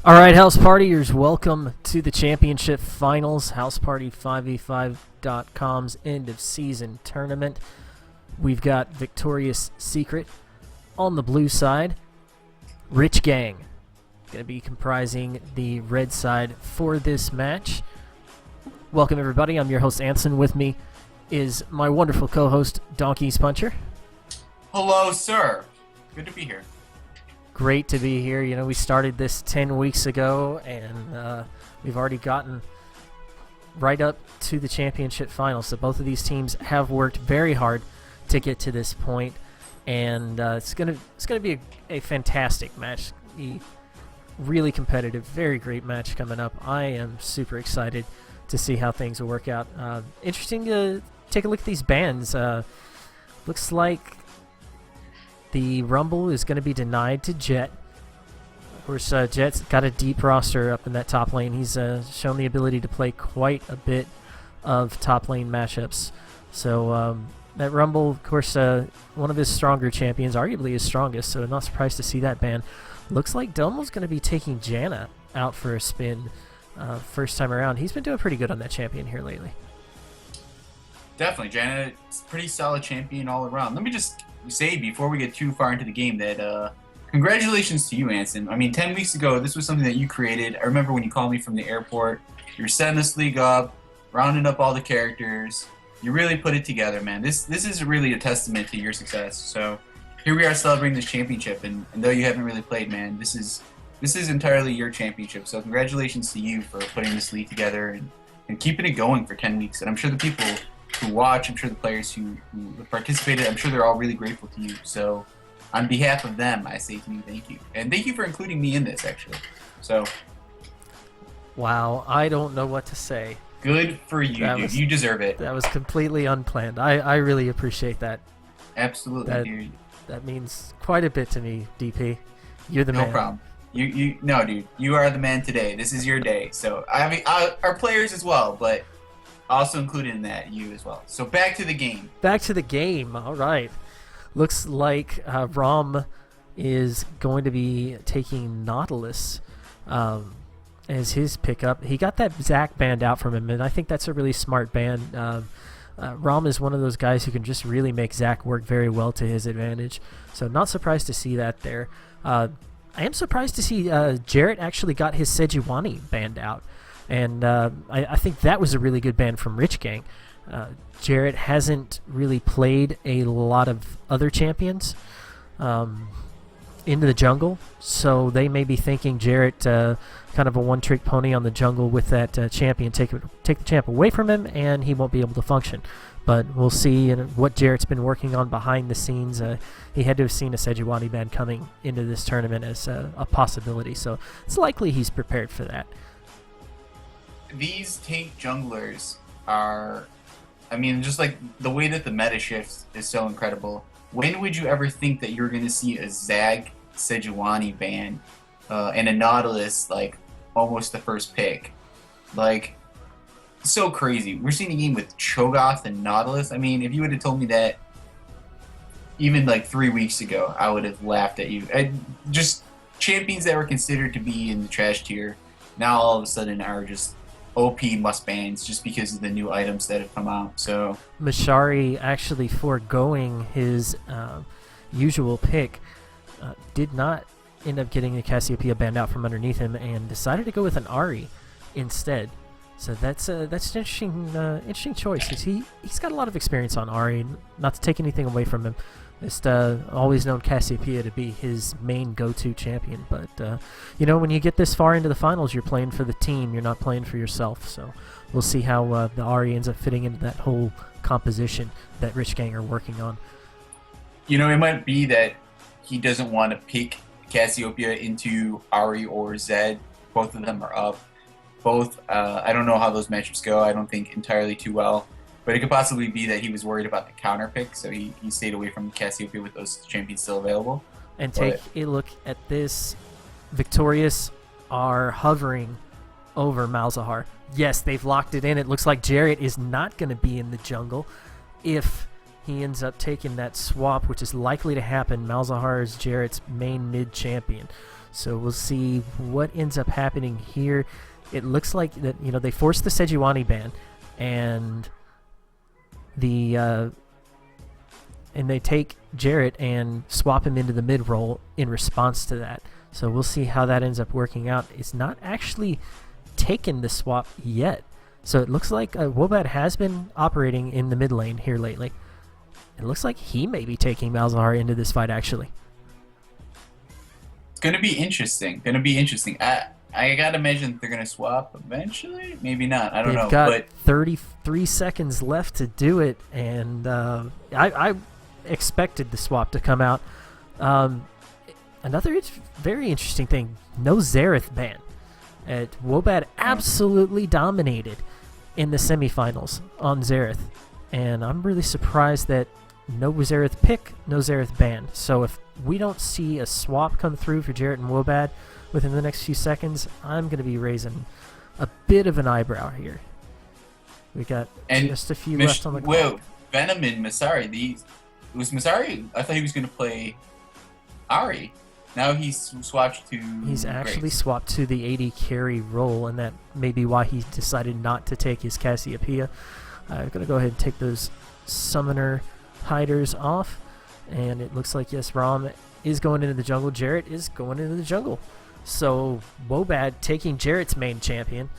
All right, House Partiers, welcome to the championship finals. House Party 5v5.com's end of season tournament. We've got Victorious Secret on the blue side. Rich Gang going to be comprising the red side for this match. Welcome, everybody. I'm your host, Anson. With me is my wonderful co-host, Donkey's Puncher. Hello, sir. Good to be here. Great to be here. You know, we started this 10 weeks ago, and we've already gotten right up to the championship final. So both of these teams have worked very hard to get to this point, and it's gonna be a fantastic match. A really competitive, very great match coming up. I am super excited to see how things will work out. Interesting to take a look at these bands. Looks like the Rumble is going to be denied to Jet. Of course, Jet's got a deep roster up in that top lane. He's shown the ability to play quite a bit of top lane matchups. So that Rumble, of course, one of his stronger champions, arguably his strongest, so I'm not surprised to see that ban. Looks like Domo's going to be taking Janna out for a spin first time around. He's been doing pretty good on that champion here lately. Definitely, Janet's pretty solid champion all around. Let me just say before we get too far into the game that congratulations to you, Anson. I mean, 10 weeks ago, this was something that you created. I remember when you called me from the airport. You were setting this league up, rounding up all the characters. You really put it together, man. This is really a testament to your success. So here we are celebrating this championship, and though you haven't really played, man, this is entirely your championship. So congratulations to you for putting this league together and keeping it going for 10 weeks. And I'm sure the people who watch, I'm sure the players who participated, I'm sure they're all really grateful to you. So on behalf of them, I say to you, thank you. And thank you for including me in this, actually. So wow, I don't know what to say. Good for you, dude. You deserve it. That was completely unplanned. I really appreciate that. Absolutely, dude. That means quite a bit to me, DP. You're the man. No problem. No, dude. You are the man today. This is your day. So I mean, our players as well, but also included in that, you as well. So back to the game. Back to the game. All right. Looks like Rom is going to be taking Nautilus as his pickup. He got that Zac band out from him, and I think that's a really smart band. Rom is one of those guys who can just really make Zac work very well to his advantage. So not surprised to see that there. I am surprised to see Jarrett actually got his Sejuani band out. And I think that was a really good ban from Rich Gang. Jarrett hasn't really played a lot of other champions into the jungle, so they may be thinking Jarrett kind of a one-trick pony on the jungle with that champion. Take the champ away from him, and he won't be able to function. But we'll see what Jarrett's been working on behind the scenes. He had to have seen a Sejuani ban coming into this tournament as a possibility, so it's likely he's prepared for that. These tank junglers are, I mean, just like the way that the meta shifts is so incredible. When would you ever think that you're going to see a Zag Sejuani ban and a Nautilus like almost the first pick? Like, so crazy. We're seeing a game with Cho'Gath and Nautilus. I mean, if you would have told me that even like 3 weeks ago, I would have laughed at you. Just champions that were considered to be in the trash tier now all of a sudden are just OP must bans just because of the new items that have come out. So Mashari actually foregoing his usual pick did not end up getting the Cassiopeia banned out from underneath him and decided to go with an Ahri instead. So that's an interesting choice. He's got a lot of experience on Ahri. Not to take anything away from him, just always known Cassiopeia to be his main go-to champion. But you know, when you get this far into the finals, you're playing for the team. You're not playing for yourself. So we'll see how the Ahri ends up fitting into that whole composition that Rich Gang are working on. You know, it might be that he doesn't want to pick Cassiopeia into Ahri or Zed. Both of them are up. Both, I don't know how those matchups go. I don't think entirely too well. But it could possibly be that he was worried about the counter pick, so he stayed away from Cassiopeia with those champions still available. And take a look at this. Victorious are hovering over Malzahar. Yes, they've locked it in. It looks like Jarrett is not going to be in the jungle. If he ends up taking that swap, which is likely to happen. Malzahar is Jarrett's main mid champion. So we'll see what ends up happening here. It looks like that they forced the Sejuani ban, and they take Jarrett and swap him into the mid role in response to that. So we'll see how that ends up working out. It's not actually taken the swap yet. So it looks like Wobat has been operating in the mid lane here lately. It looks like he may be taking Malzahar into this fight, actually. It's going to be interesting. I gotta imagine they're gonna swap eventually. Maybe not. I don't know. They've got but 33 seconds left to do it, and I expected the swap to come out. Another very interesting thing: no Xerath ban. Wobat absolutely dominated in the semifinals on Xerath, and I'm really surprised that no Xerath pick, no Xerath ban. So if we don't see a swap come through for Jarrett and Wobat within the next few seconds, I'm going to be raising a bit of an eyebrow here. We got just a few left on the clock. Well, Venom and Masari. It was Masari? I thought he was going to play Ari. Now he's swapped to... He's actually swapped to the AD carry role, and that may be why he decided not to take his Cassiopeia. I'm going to go ahead and take those Summoner Hiders off, and it looks like, yes, Rom is going into the jungle. Jarrett is going into the jungle. So Wobat taking Jarrett's main champion,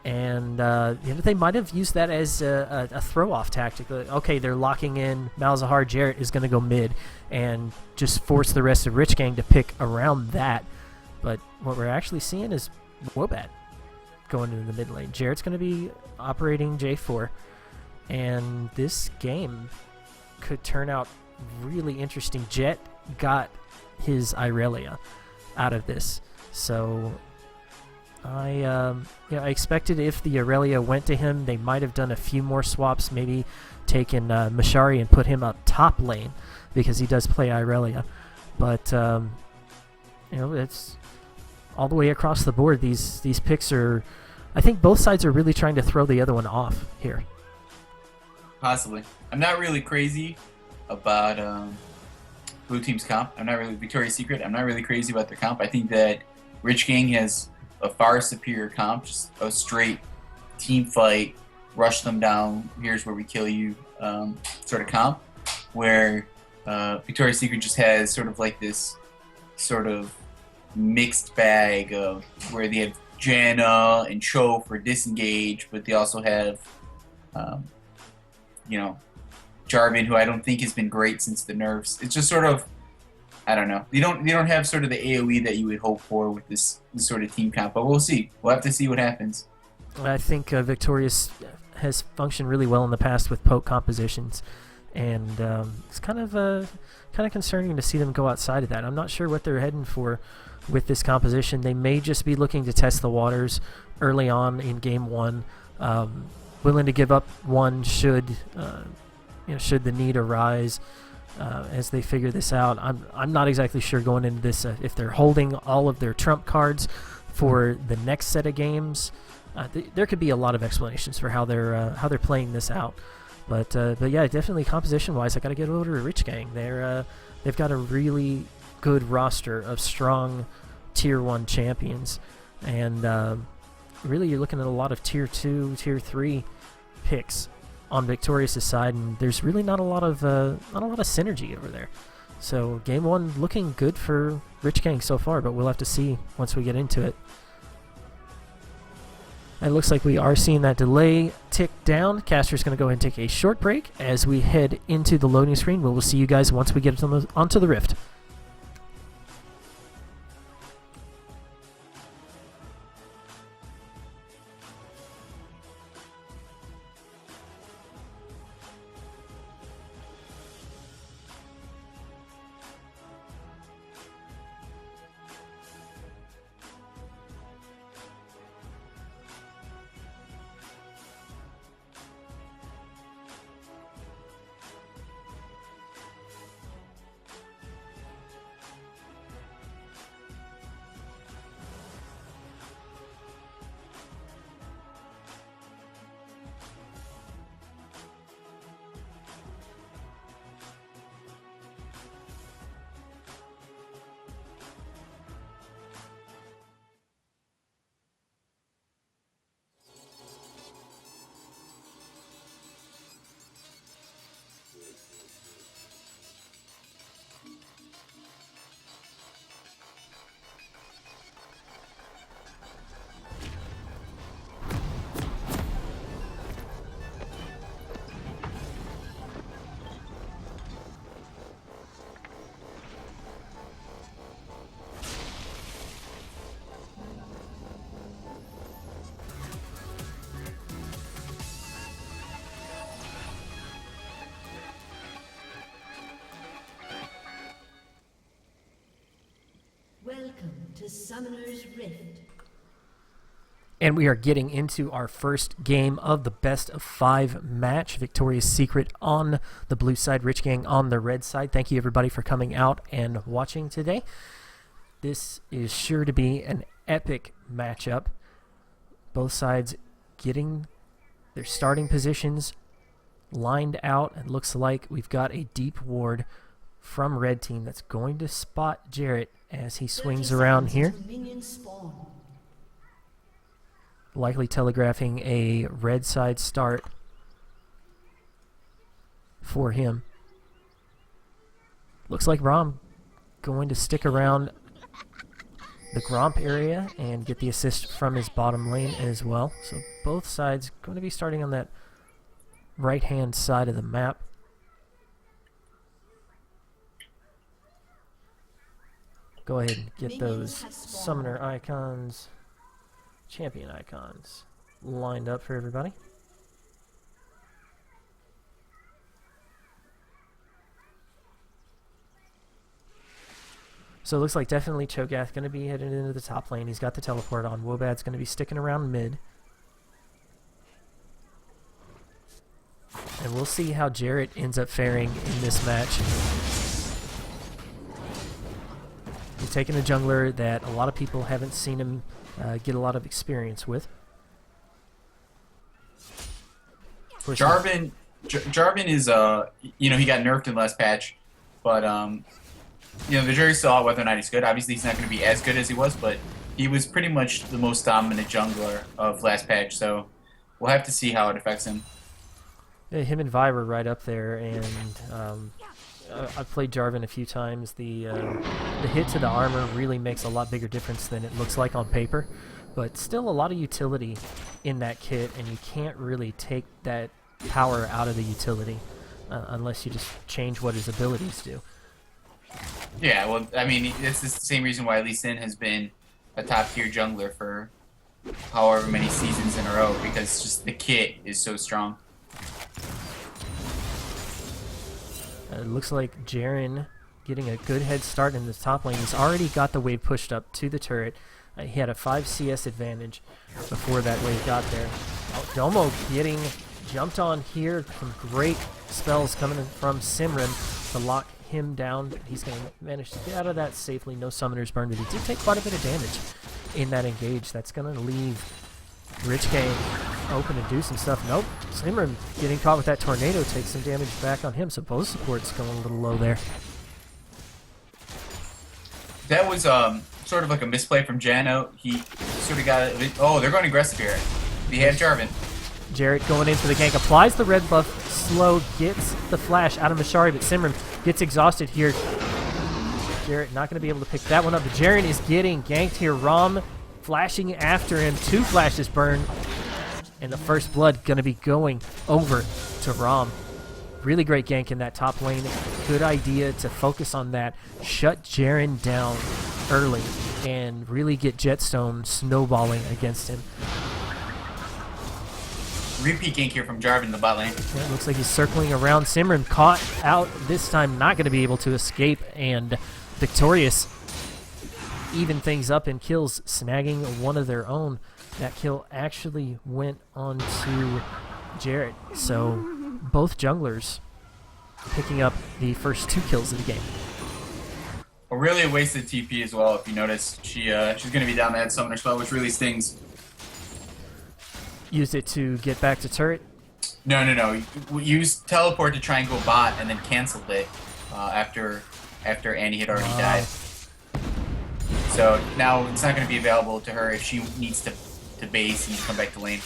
and they might have used that as a throw-off tactic. Okay, they're locking in Malzahar. Jarrett is going to go mid and just force the rest of Rich Gang to pick around that. But what we're actually seeing is Wobat going into the mid lane. Jarrett's going to be operating J4, and this game could turn out really interesting. Jet got his Irelia out of this. So I expected if the Aurelia went to him, they might have done a few more swaps, maybe taken Mashari and put him up top lane because he does play Irelia. But it's all the way across the board. These picks are, I think both sides are really trying to throw the other one off here. Possibly. I'm not really crazy about Blue Team's comp. I'm not really Victoria's Secret. I'm not really crazy about their comp. I think that Rich Gang has a far superior comp, just a straight team fight, rush them down, here's where we kill you sort of comp, where Victoria's Secret just has sort of like this sort of mixed bag of where they have Janna and Cho for disengage, but they also have Jarvan, who I don't think has been great since the nerfs. It's just sort of, I don't know. They don't have sort of the AoE that you would hope for with this sort of team comp, but we'll see. We'll have to see what happens. I think Victorious has functioned really well in the past with poke compositions, and it's kind of concerning to see them go outside of that. I'm not sure what they're heading for with this composition. They may just be looking to test the waters early on in game one, willing to give up one should the need arise. As they figure this out. I'm not exactly sure going into this if they're holding all of their trump cards for the next set of games. There could be a lot of explanations for how they're playing this out. But yeah, definitely composition-wise, I got to get over to Rich Gang. They've got a really good roster of strong Tier 1 champions, and really you're looking at a lot of Tier 2, Tier 3 picks on Victorious' side, and there's really not a lot of synergy over there. So game one looking good for Rich Gang so far, but we'll have to see once we get into it. It looks like we are seeing that delay tick down. Caster's going to go ahead and take a short break as we head into the loading screen. We'll see you guys once we get onto the Rift. to Summoner's Rift. And we are getting into our first game of the best of 5 match. Victoria's Secret on the blue side, Rich Gang on the red side. Thank you everybody for coming out and watching today. This is sure to be an epic matchup. Both sides getting their starting positions lined out. It looks like we've got a deep ward from red team that's going to spot Jarrett as he swings around here. Likely telegraphing a red side start for him. Looks like Rom going to stick around the Gromp area and get the assist from his bottom lane as well. So both sides going to be starting on that right-hand side of the map. Go ahead and get those summoner icons, champion icons lined up for everybody. So it looks like definitely Cho'Gath going to be headed into the top lane. He's got the teleport on. Wobad's going to be sticking around mid. And we'll see how Jarrett ends up faring in this match. He's taking a jungler that a lot of people haven't seen him get a lot of experience with. Jarvan is, he got nerfed in the last patch, but, the jury's still out whether or not he's good. Obviously, he's not going to be as good as he was, but he was pretty much the most dominant jungler of last patch, so we'll have to see how it affects him. Yeah, him and Vi were right up there, and I've played Jarvan a few times. The hit to the armor really makes a lot bigger difference than it looks like on paper, but still a lot of utility in that kit, and you can't really take that power out of the utility unless you just change what his abilities do. Yeah, well, I mean, it's the same reason why Lee Sin has been a top-tier jungler for however many seasons in a row, because just the kit is so strong. It looks like Jaren getting a good head start in the top lane. He's already got the wave pushed up to the turret. He had a 5 CS advantage before that wave got there. Domo getting jumped on here. Some great spells coming from Simran to lock him down. He's going to manage to get out of that safely. No summoners burned, but he did take quite a bit of damage in that engage. That's going to leave Rich Gang open to do some stuff. Nope. Simran getting caught with that tornado takes some damage back on him, so both supports going a little low there. That was sort of like a misplay from Jano. He sort of got it. Oh, they're going aggressive here. They have Jarvan. Jarrett going into the gank, applies the red buff, slow, gets the flash out of Mashari, but Simran gets exhausted here. Jarrett not going to be able to pick that one up, but Jaren is getting ganked here. Rom flashing after him, 2 flashes burned, and the first blood going to be going over to Rom. Really great gank in that top lane. Good idea to focus on that, shut Jaren down early, and really get Jetstone snowballing against him. Repeat gank here from Jarvan in the bot lane. Yeah, it looks like he's circling around. Simran caught out this time, not going to be able to escape, and Victorious even things up and kills, snagging one of their own. That kill actually went on to Jarrett, so both junglers picking up the first 2 kills of the game. A really wasted TP as well, if you notice. She's going to be down that summoner spell, which really stings. Used it to get back to turret? No. Use teleport to try and go bot, and then canceled it after Annie had already died. So now it's not going to be available to her if she needs to base and come back to lane.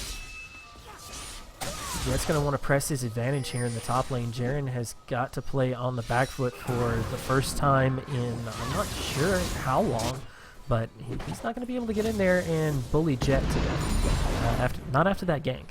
Jet's going to want to press his advantage here in the top lane. Jaren has got to play on the back foot for the first time in I'm not sure how long, but he's not going to be able to get in there and bully Jet to death. Not after that gank.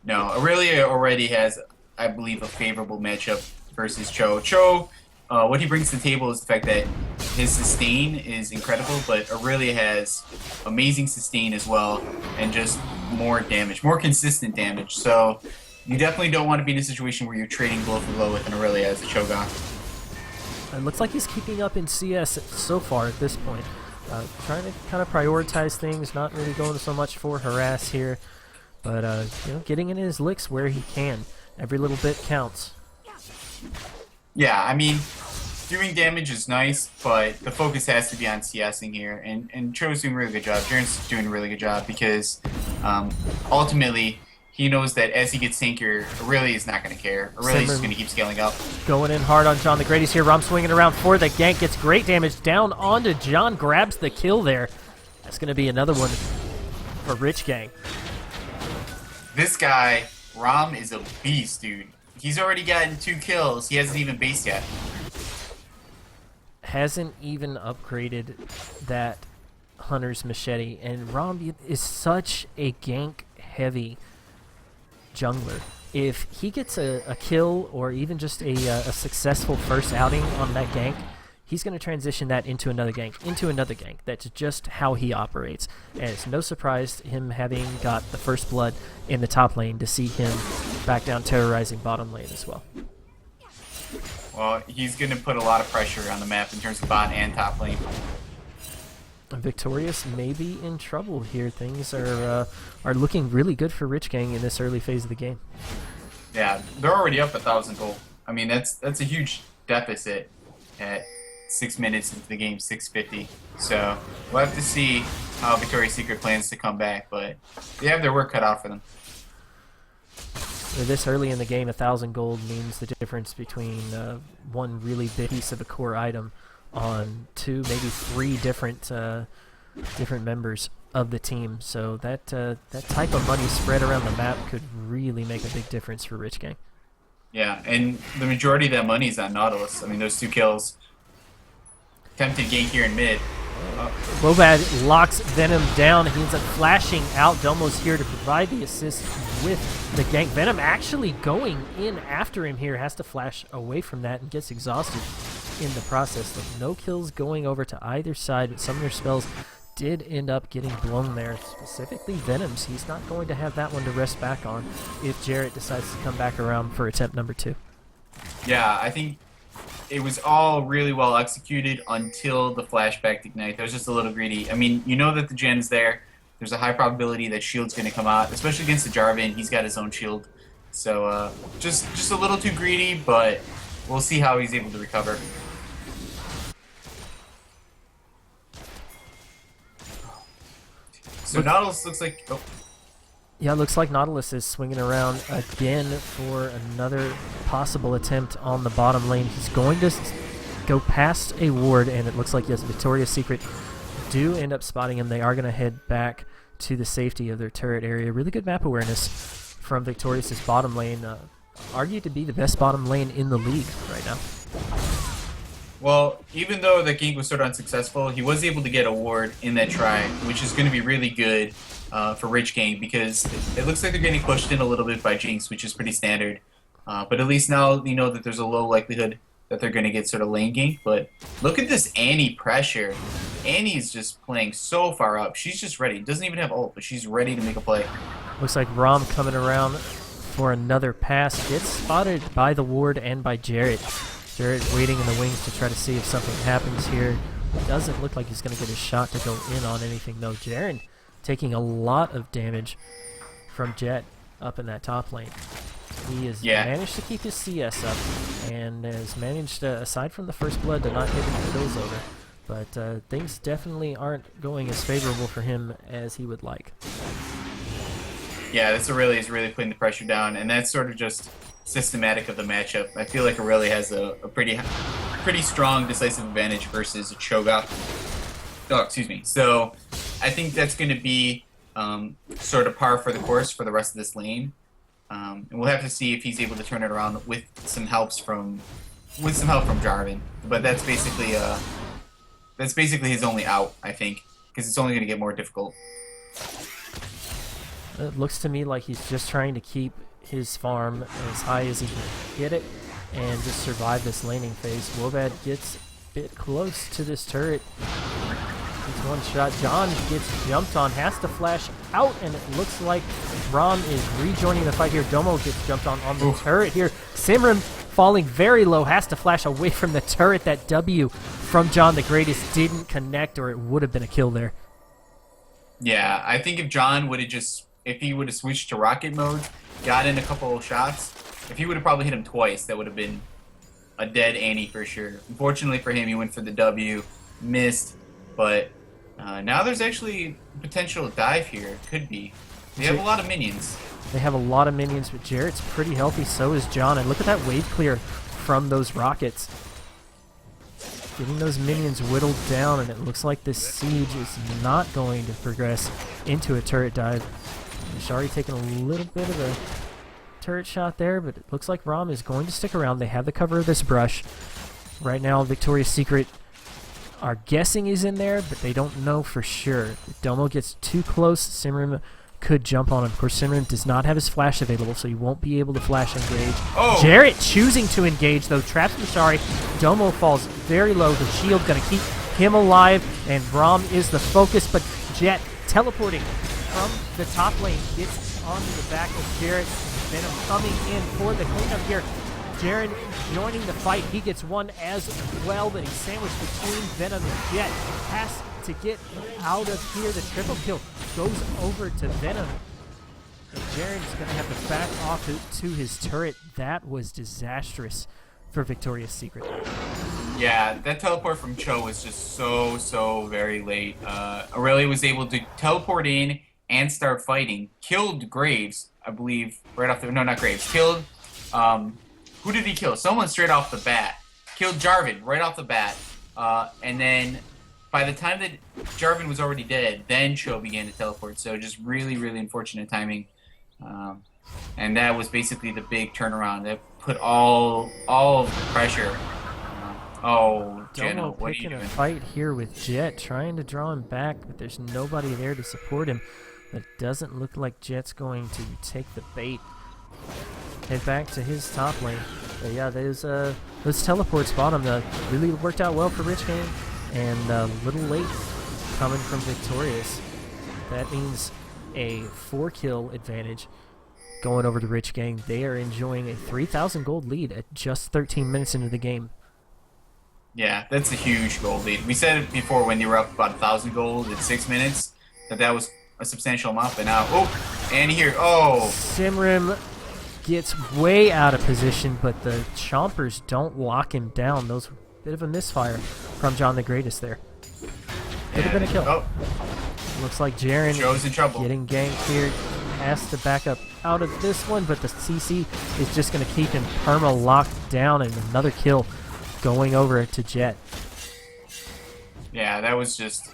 No, Aurelia already has, I believe, a favorable matchup versus Cho. Cho, what he brings to the table is the fact that his sustain is incredible, but Aurelia has amazing sustain as well, and just more damage, more consistent damage. So you definitely don't want to be in a situation where you're trading blow for blow with an Aurelia as a Cho'Gath. It looks like he's keeping up in CS so far at this point. Trying to kind of prioritize things, not really going so much for harass here, but getting in his licks where he can. Every little bit counts. Yeah, I mean, doing damage is nice, but the focus has to be on CSing here, and Cho's doing a really good job. Jaren's doing a really good job because ultimately he knows that as he gets tankier, Aurelia is not going to care. Aurelia's just going to keep scaling up. Going in hard on John the Great. He's here. Rom swinging around for the gank. Gets great damage down onto John. Grabs the kill there. That's going to be another one for Rich Gang. This guy, Rom, is a beast, dude. He's already gotten 2 kills. He hasn't even based yet. Hasn't even upgraded that Hunter's Machete. And Rom is such a gank-heavy jungler. If he gets a kill or even just a successful first outing on that gank, he's going to transition that into another gank. That's just how he operates. And it's no surprise him having got the first blood in the top lane to see him back down terrorizing bottom lane as well. Well, he's going to put a lot of pressure on the map in terms of bot and top lane. Victorious may be in trouble here. Things are looking really good for Rich Gang in this early phase of the game. Yeah, they're already up 1,000 gold. I mean, that's a huge deficit at 6 minutes into the game, 650. So we'll have to see how Victoria's Secret plans to come back, but they have their work cut out for them. This early in the game, 1,000 gold means the difference between one really big piece of a core item on 2, maybe 3 different members of the team. So that type of money spread around the map could really make a big difference for Rich Gang. Yeah, and the majority of that money is on Nautilus. I mean, those 2 kills. Attempted gank here in mid. Wobad locks Venom down. He ends up flashing out. Domo's here to provide the assist with the gank. Venom actually going in after him here. Has to flash away from that and gets exhausted in the process. No kills going over to either side, but some of their spells did end up getting blown there. Specifically Venom's. He's not going to have that one to rest back on if Jarrett decides to come back around for attempt number 2. Yeah, I think it was all really well executed until the flashback to Ignite. That was just a little greedy. I mean, you know that the gen's there. There's a high probability that shield's going to come out, especially against the Jarvan. He's got his own shield. So just a little too greedy, but we'll see how he's able to recover. So Nautilus looks like... Oh. Yeah, it looks like Nautilus is swinging around again for another possible attempt on the bottom lane. He's going to go past a ward, and it looks like, yes, Victoria's Secret do end up spotting him. They are going to head back to the safety of their turret area. Really good map awareness from Victorious's bottom lane. Argued to be the best bottom lane in the league right now. Well, even though the gank was sort of unsuccessful, he was able to get a ward in that try, which is going to be really good for Rich Gang, because it looks like they're getting pushed in a little bit by Jinx, which is pretty standard. But at least now you know that there's a low likelihood that they're going to get sort of lane gank. But look at this Annie pressure. Annie's just playing so far up. She's just ready. Doesn't even have ult, but she's ready to make a play. Looks like Rom coming around for another pass. Gets spotted by the ward and by Jarrett. Jarrett waiting in the wings to try to see if something happens here. Doesn't look like he's going to get a shot to go in on anything, though. Jaren taking a lot of damage from Jet up in that top lane. He has managed to keep his CS up and has managed, aside from the first blood, to not get any kills over. But things definitely aren't going as favorable for him as he would like. Yeah, this Aurelia is really putting the pressure down, and that's sort of just systematic of the matchup. I feel like Aurelia has a pretty strong decisive advantage versus Cho'Gath. Oh, excuse me. So I think that's going to be sort of par for the course for the rest of this lane. And we'll have to see if he's able to turn it around with some help from Jarvan. But that's basically his only out, I think, because it's only going to get more difficult. It looks to me like he's just trying to keep his farm as high as he can get it and just survive this laning phase. Wobad gets a bit close to this turret. It's one shot. John gets jumped on, has to flash out, and it looks like Rom is rejoining the fight here. Domo gets jumped on the turret here. Simran falling very low, has to flash away from the turret. That W from John the Greatest didn't connect, or it would have been a kill there. Yeah, I think if John would have if he would have switched to rocket mode, got in a couple of shots, if he would have probably hit him twice, that would have been a dead Annie for sure. Unfortunately for him, he went for the W, missed, but now there's actually potential dive here. Could be. They have a lot of minions. They have a lot of minions, but Jarrett's pretty healthy, so is John. And look at that wave clear from those rockets. Getting those minions whittled down, and it looks like this siege is not going to progress into a turret dive. Shari taking a little bit of a turret shot there, but it looks like Rom is going to stick around. They have the cover of this brush. Right now, Victoria's Secret are guessing he's in there, but they don't know for sure. If Domo gets too close, Simrim could jump on him. Of course, Simrim does not have his flash available, so he won't be able to flash engage. Oh. Jarrett choosing to engage, though. Traps Mashari. Domo falls very low. The shield going to keep him alive, and Rom is the focus, but Jet teleporting from the top lane gets onto the back of Jarrett. Venom coming in for the cleanup here. Jarrett joining the fight. He gets one as well, but he's sandwiched between Venom and Jet. Has to get out of here. The triple kill goes over to Venom. And Jarrett's going to have to back off to his turret. That was disastrous for Victoria's Secret. Yeah, that teleport from Cho was just so very late. Aurelia was able to teleport in and start fighting. Killed Graves, I believe, right off the... No, not Graves. Killed... who did he kill? Someone straight off the bat. Killed Jarvan right off the bat. And then by the time that Jarvan was already dead, then Cho began to teleport. So just really unfortunate timing. And that was basically the big turnaround. That put all of the pressure. Oh, Jenna, what are you doing? Picking a fight here with Jet, trying to draw him back, but there's nobody there to support him. It doesn't look like Jet's going to take the bait. Head back to his top lane. But yeah, those teleports bottom really worked out well for Rich Gang, and a little late coming from Victorious. That means a 4-kill advantage going over to Rich Gang. They are enjoying a 3,000 gold lead at just 13 minutes into the game. Yeah, that's a huge gold lead. We said it before when they were up about 1,000 gold in 6 minutes that was a substantial amount, but now, oh, and here, oh. Simrim gets way out of position, but the Chompers don't lock him down. Those bit of a misfire from John the Greatest there. Could have been a kill. Oh. Looks like Jaren Joe's in trouble. Getting ganked here. Has to back up out of this one, but the CC is just going to keep him perma locked down, and another kill going over to Jet. Yeah, that was just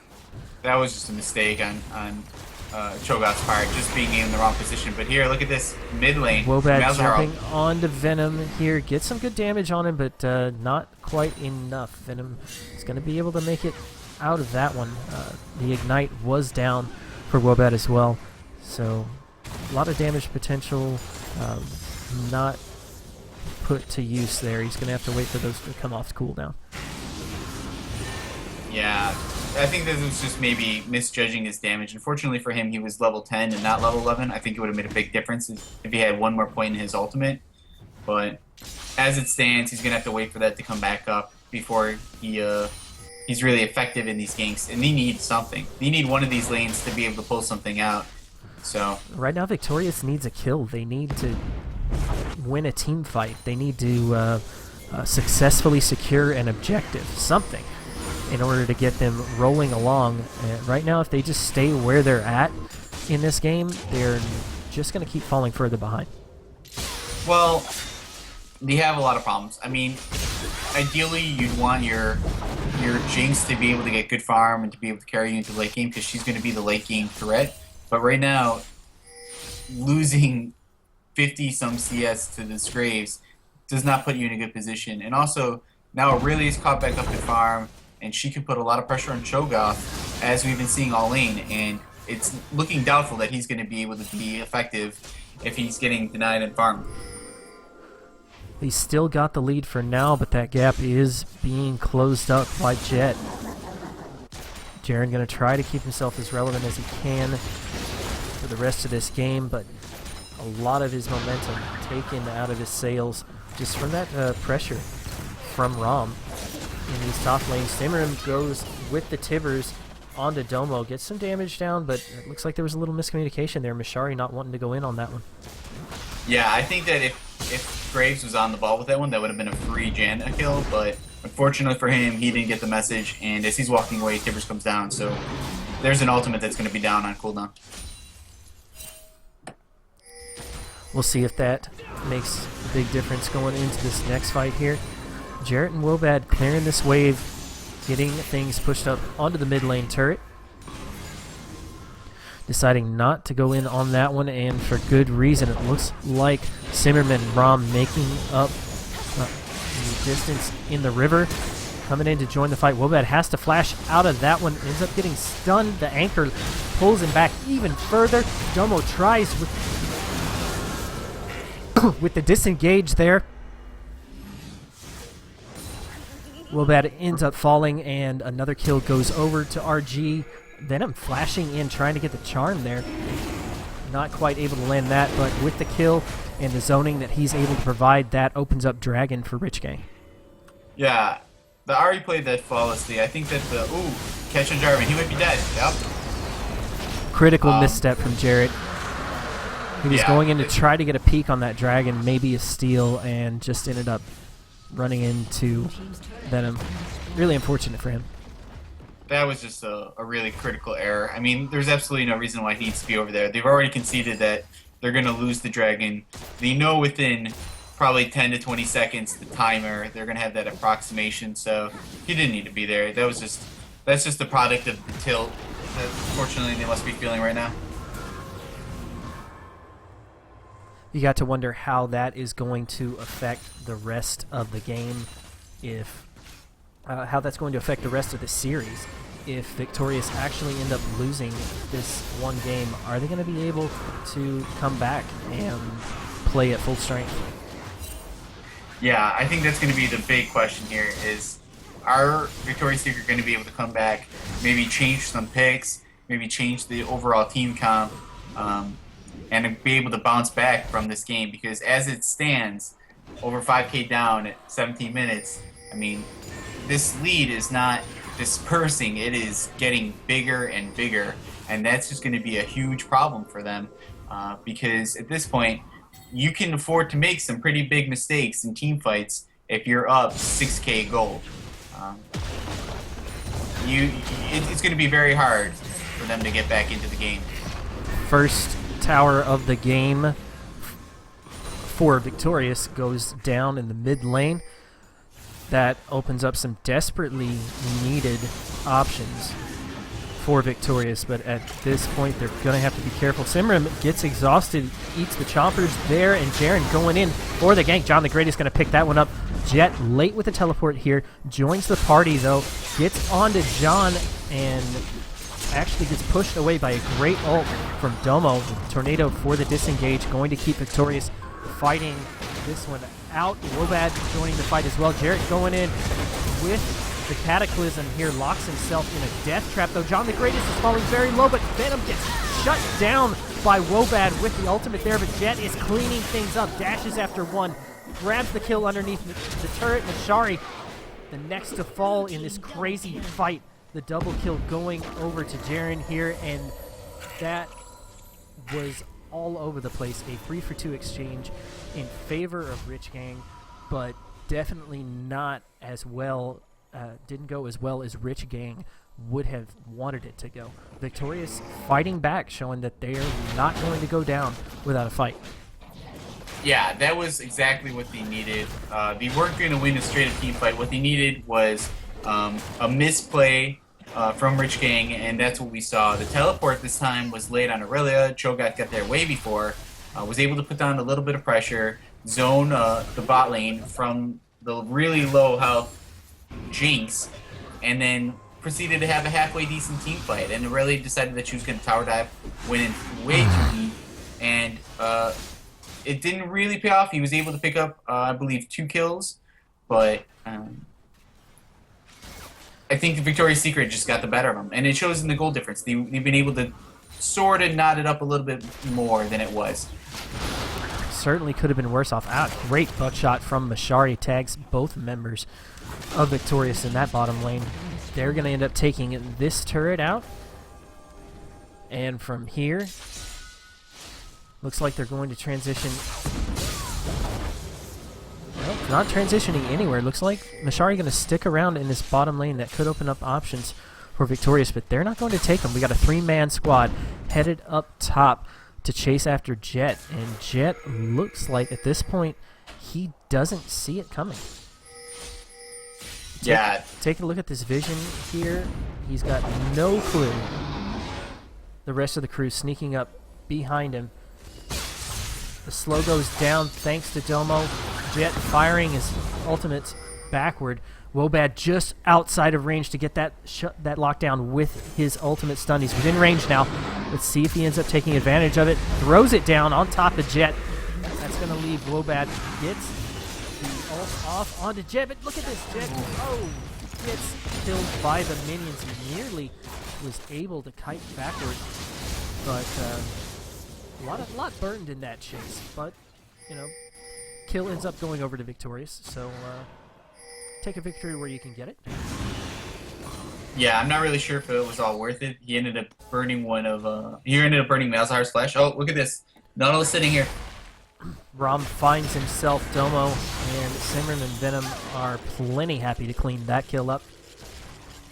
a mistake on Cho'Gath's part, just being in the wrong position. But here, look at this mid lane. Wobat jumping onto Venom here. Gets some good damage on him, but not quite enough. Venom is going to be able to make it out of that one. The Ignite was down for Wobat as well. So a lot of damage potential not put to use there. He's going to have to wait for those to come off cooldown. Yeah, I think this was just maybe misjudging his damage. Unfortunately for him, he was level 10 and not level 11. I think it would have made a big difference if he had one more point in his ultimate. But as it stands, he's going to have to wait for that to come back up before he's really effective in these ganks. And they need something. They need one of these lanes to be able to pull something out. So right now, Victorious needs a kill. They need to win a team fight. They need to successfully secure an objective, something, in order to get them rolling along. And right now, if they just stay where they're at in this game, they're just going to keep falling further behind. Well, they have a lot of problems. I mean, ideally, you'd want your Jinx to be able to get good farm and to be able to carry you into late game, because she's going to be the late game threat. But right now, losing 50-some CS to this Graves does not put you in a good position. And also, now Aurelia's caught back up to farm, and she could put a lot of pressure on Cho'Gath, as we've been seeing all lane. And it's looking doubtful that he's going to be able to be effective if he's getting denied in farm. He's still got the lead for now, but that gap is being closed up by Jet. Jaren going to try to keep himself as relevant as he can for the rest of this game, but a lot of his momentum taken out of his sails just from that pressure from Rom. in these top lanes. Simram goes with the Tibbers onto Domo, gets some damage down, but it looks like there was a little miscommunication there. Mashari not wanting to go in on that one. Yeah, I think that if Graves was on the ball with that one, that would have been a free Janna kill, but unfortunately for him, he didn't get the message, and as he's walking away, Tibbers comes down, so there's an ultimate that's going to be down on cooldown. We'll see if that makes a big difference going into this next fight here. Jarrett and Wobad clearing this wave, getting things pushed up onto the mid lane turret. Deciding not to go in on that one, and for good reason. It looks like Simmerman Rom making up the distance in the river, coming in to join the fight. Wobad has to flash out of that one, ends up getting stunned. The anchor pulls him back even further. Domo tries with the disengage there. Wobad ends up falling, and another kill goes over to RG. Venom flashing in, trying to get the charm there. Not quite able to land that, but with the kill and the zoning that he's able to provide, that opens up Dragon for Rich Gang. Yeah, the Ari played that flawlessly. I think that the... Ooh, catch on Jarvan. He might be dead. Yep. Critical misstep from Jarrett. He was going in to it- try to get a peek on that Dragon, maybe a steal, and just ended up running into Venom. Really unfortunate for him. That was just a really critical error. I mean, there's absolutely no reason why he needs to be over there. They've already conceded that they're going to lose the Dragon. They know within probably 10 to 20 seconds, the timer, they're going to have that approximation, so he didn't need to be there. That's just the product of the tilt that, fortunately, they must be feeling right now. You got to wonder how that is going to affect the rest of the game, if how that's going to affect the rest of the series. If Victorious actually end up losing this one game, are they going to be able to come back and play at full strength? Yeah, I think that's going to be the big question here is, are Victoria's Secret going to be able to come back, maybe change some picks, maybe change the overall team comp, and be able to bounce back from this game? Because as it stands, over 5k down at 17 minutes, I mean, this lead is not dispersing, it is getting bigger and bigger, and that's just going to be a huge problem for them, because at this point, you can afford to make some pretty big mistakes in team fights if you're up 6k gold. It's going to be very hard for them to get back into the game. First tower of the game for Victorious goes down in the mid lane. That opens up some desperately needed options for Victorious, but at this point they're going to have to be careful. Simram gets exhausted, eats the chompers there, and Jaren going in for the gank. John the Great is going to pick that one up. Jet late with the teleport here, joins the party though, gets onto John, and actually gets pushed away by a great ult from Domo. Tornado for the disengage, going to keep Victorious fighting this one out. Wobad joining the fight as well. Jarrett going in with the Cataclysm here, locks himself in a death trap though. John the Greatest is falling very low, but Venom gets shut down by Wobad with the ultimate there, but Jet is cleaning things up, dashes after one, grabs the kill underneath the turret. Mashari, the next to fall in this crazy fight. The double kill going over to Jaren here, and that was all over the place. A 3-for-2 exchange in favor of Rich Gang, but definitely not as well, didn't go as well as Rich Gang would have wanted it to go. Victorious fighting back, showing that they're not going to go down without a fight. Yeah, that was exactly what they needed. They weren't going to win a straight-up team fight. What they needed was a misplay from Rich Gang, and that's what we saw. The teleport this time was late on Aurelia. Cho'Gath got there way before, was able to put down a little bit of pressure, zone the bot lane from the really low health Jinx, and then proceeded to have a halfway decent team fight. And Aurelia decided that she was going to tower dive, went in way too deep, and it didn't really pay off. He was able to pick up, I believe, 2 kills, but I think the Victoria's Secret just got the better of them, and it shows in the goal difference. They've been able to sort of knot it up a little bit more than it was. certainly could have been worse off. Great buckshot from Mashari. Tags both members of Victorious in that bottom lane. They're going to end up taking this turret out. And from here, looks like they're going to transition. Well, not transitioning anywhere. Looks like Mashari going to stick around in this bottom lane. That could open up options for Victorious, but they're not going to take them. We got a 3-man squad headed up top to chase after Jet, and Jet looks like at this point he doesn't see it coming. Take a look at this vision here. He's got no clue. The rest of the crew sneaking up behind him. The slow goes down thanks to Domo. Jet firing his ultimates backward. Wobad just outside of range to get that lockdown with his ultimate stun. He's within range now. Let's see if he ends up taking advantage of it. Throws it down on top of Jet. That's going to leave Wobad. Gets the ult off onto Jet, but look at this. Jet, gets killed by the minions. He nearly was able to kite backward, but a lot burned in that chase. But, you know, kill ends up going over to Victorious, so take a victory where you can get it. Yeah, I'm not really sure if it was all worth it. He ended up burning Malzahar's flash. Oh, look at this. Nautilus sitting here. Rom finds himself. Domo and Simran and Venom are plenty happy to clean that kill up.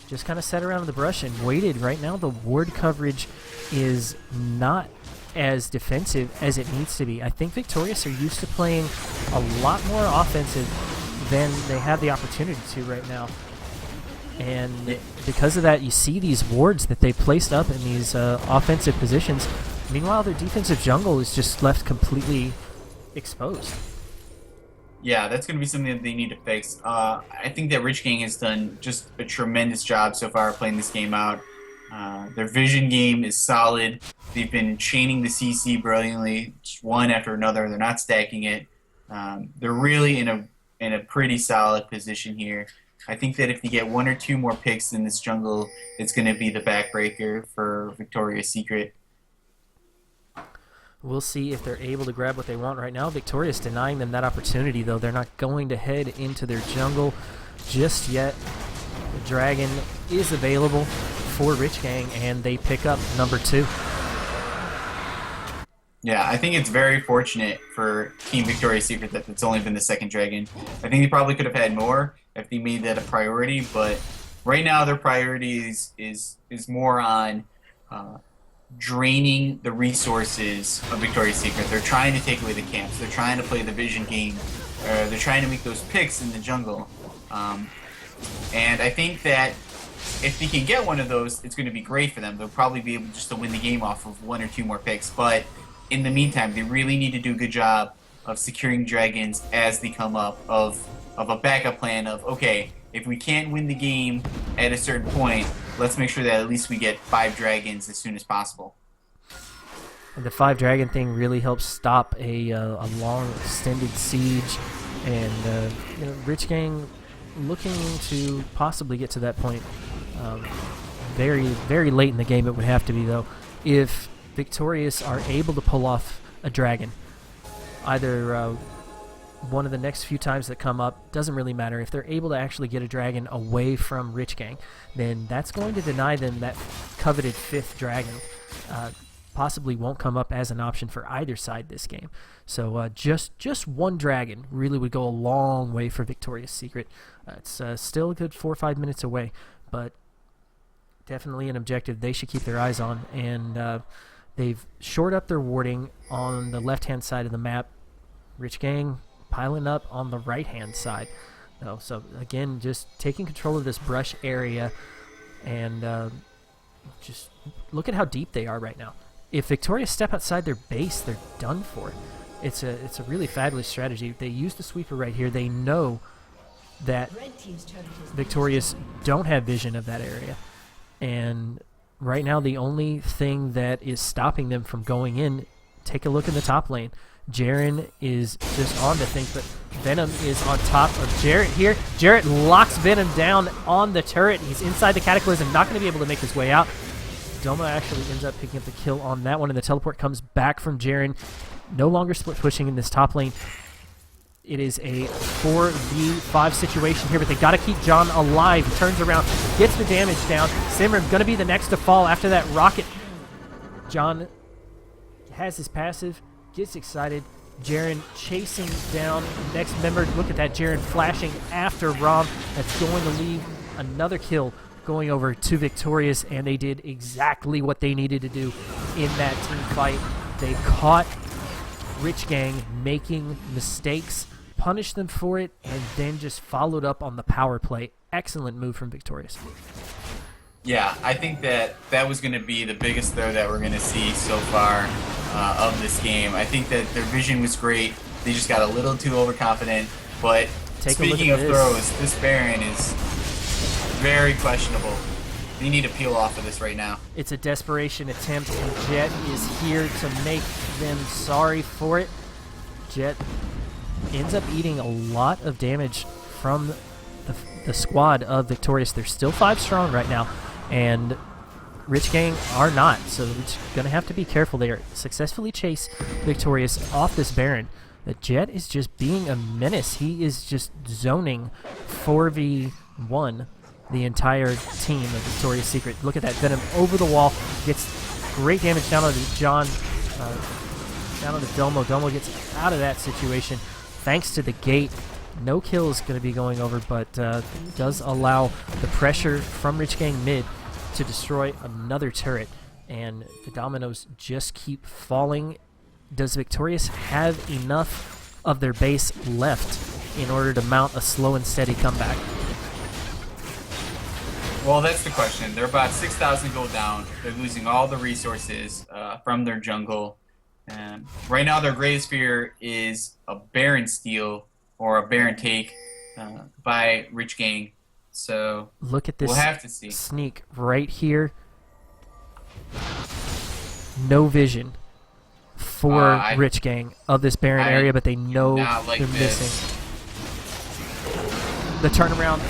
Just kind of sat around in the brush and waited. Right now, the ward coverage is not as defensive as it needs to be. I think Victorious are used to playing a lot more offensive than they have the opportunity to right now. And because of that, you see these wards that they placed up in these offensive positions. Meanwhile, their defensive jungle is just left completely exposed. Yeah, that's going to be something that they need to fix. I think that Rich Gang has done just a tremendous job so far playing this game out. Their vision game is solid. They've been chaining the CC brilliantly, just one after another. They're not stacking it. They're really in a pretty solid position here. I think that if you get 1 or 2 more picks in this jungle, it's going to be the backbreaker for Victoria's Secret. We'll see if they're able to grab what they want right now. Victorious denying them that opportunity, though. They're not going to head into their jungle just yet. The dragon is available for Rich Gang, and they pick up number 2. Yeah, I think it's very fortunate for Team Victoria's Secret that it's only been the 2nd dragon. I think they probably could have had more if they made that a priority, but right now their priority is more on draining the resources of Victoria's Secret. They're trying to take away the camps. They're trying to play the vision game. They're trying to make those picks in the jungle. And I think that if they can get one of those, it's going to be great for them. They'll probably be able just to win the game off of 1 or 2 more picks. But in the meantime, they really need to do a good job of securing dragons as they come up, of a backup plan of, okay, if we can't win the game at a certain point, let's make sure that at least we get 5 dragons as soon as possible. And the 5 dragon thing really helps stop a long extended siege, and Rich Gang looking to possibly get to that point very, very late in the game. It would have to be, though, if Victorious are able to pull off a dragon. Either one of the next few times that come up, doesn't really matter. If they're able to actually get a dragon away from Rich Gang, then that's going to deny them that coveted 5th dragon. Possibly won't come up as an option for either side this game. So just 1 dragon really would go a long way for Victoria's Secret. It's still a good 4 or 5 minutes away, but definitely an objective they should keep their eyes on. And they've shored up their warding on the left-hand side of the map. Rich Gang piling up on the right-hand side. So again, just taking control of this brush area, and just look at how deep they are right now. If Victorious step outside their base, they're done for. It's a really fabulous strategy. They use the sweeper right here. They know that Victorious don't have vision of that area, and right now the only thing that is stopping them from going in, take a look in the top lane. Jaren is just on to things, but Venom is on top of Jarrett here. Jarrett locks Venom down on the turret. He's inside the Cataclysm, not going to be able to make his way out. Doma actually ends up picking up the kill on that one, and the teleport comes back from Jaren. No longer split pushing in this top lane. It is a 4v5 situation here, but they got to keep John alive. He turns around, gets the damage down. Simran going to be the next to fall after that rocket. John has his passive, gets excited. Jaren chasing down the next member. Look at that, Jaren flashing after Rom. That's going to leave another kill going over to Victorious, and they did exactly what they needed to do in that team fight. They caught Rich Gang making mistakes, punished them for it, and then just followed up on the power play. Excellent move from Victorious. Yeah, I think that was going to be the biggest throw that we're going to see so far of this game. I think that their vision was great. They just got a little too overconfident. But speaking of throws, this Baron is very questionable. They need to peel off of this right now. It's a desperation attempt, and Jet is here to make them sorry for it. Jet ends up eating a lot of damage from the squad of Victorious. They're still 5 strong right now, and Rich Gang are not, so they're going to have to be careful. They are successfully chase Victorious off this Baron. The Jet is just being a menace. He is just zoning 4v1 the entire team of Victoria's Secret. Look at that Venom over the wall. Gets great damage down on John, down on the Domo. Domo gets out of that situation thanks to the gate. No kill is going to be going over, but does allow the pressure from Rich Gang mid to destroy another turret. And the dominoes just keep falling. Does Victorious have enough of their base left in order to mount a slow and steady comeback? Well, that's the question. They're about 6,000 gold down. They're losing all the resources from their jungle. And right now, their greatest fear is a Baron steal or a Baron take by Rich Gang. So look at this. We'll have to see. Sneak right here. No vision for Rich Gang of this Baron area, but they know they're missing. The turnaround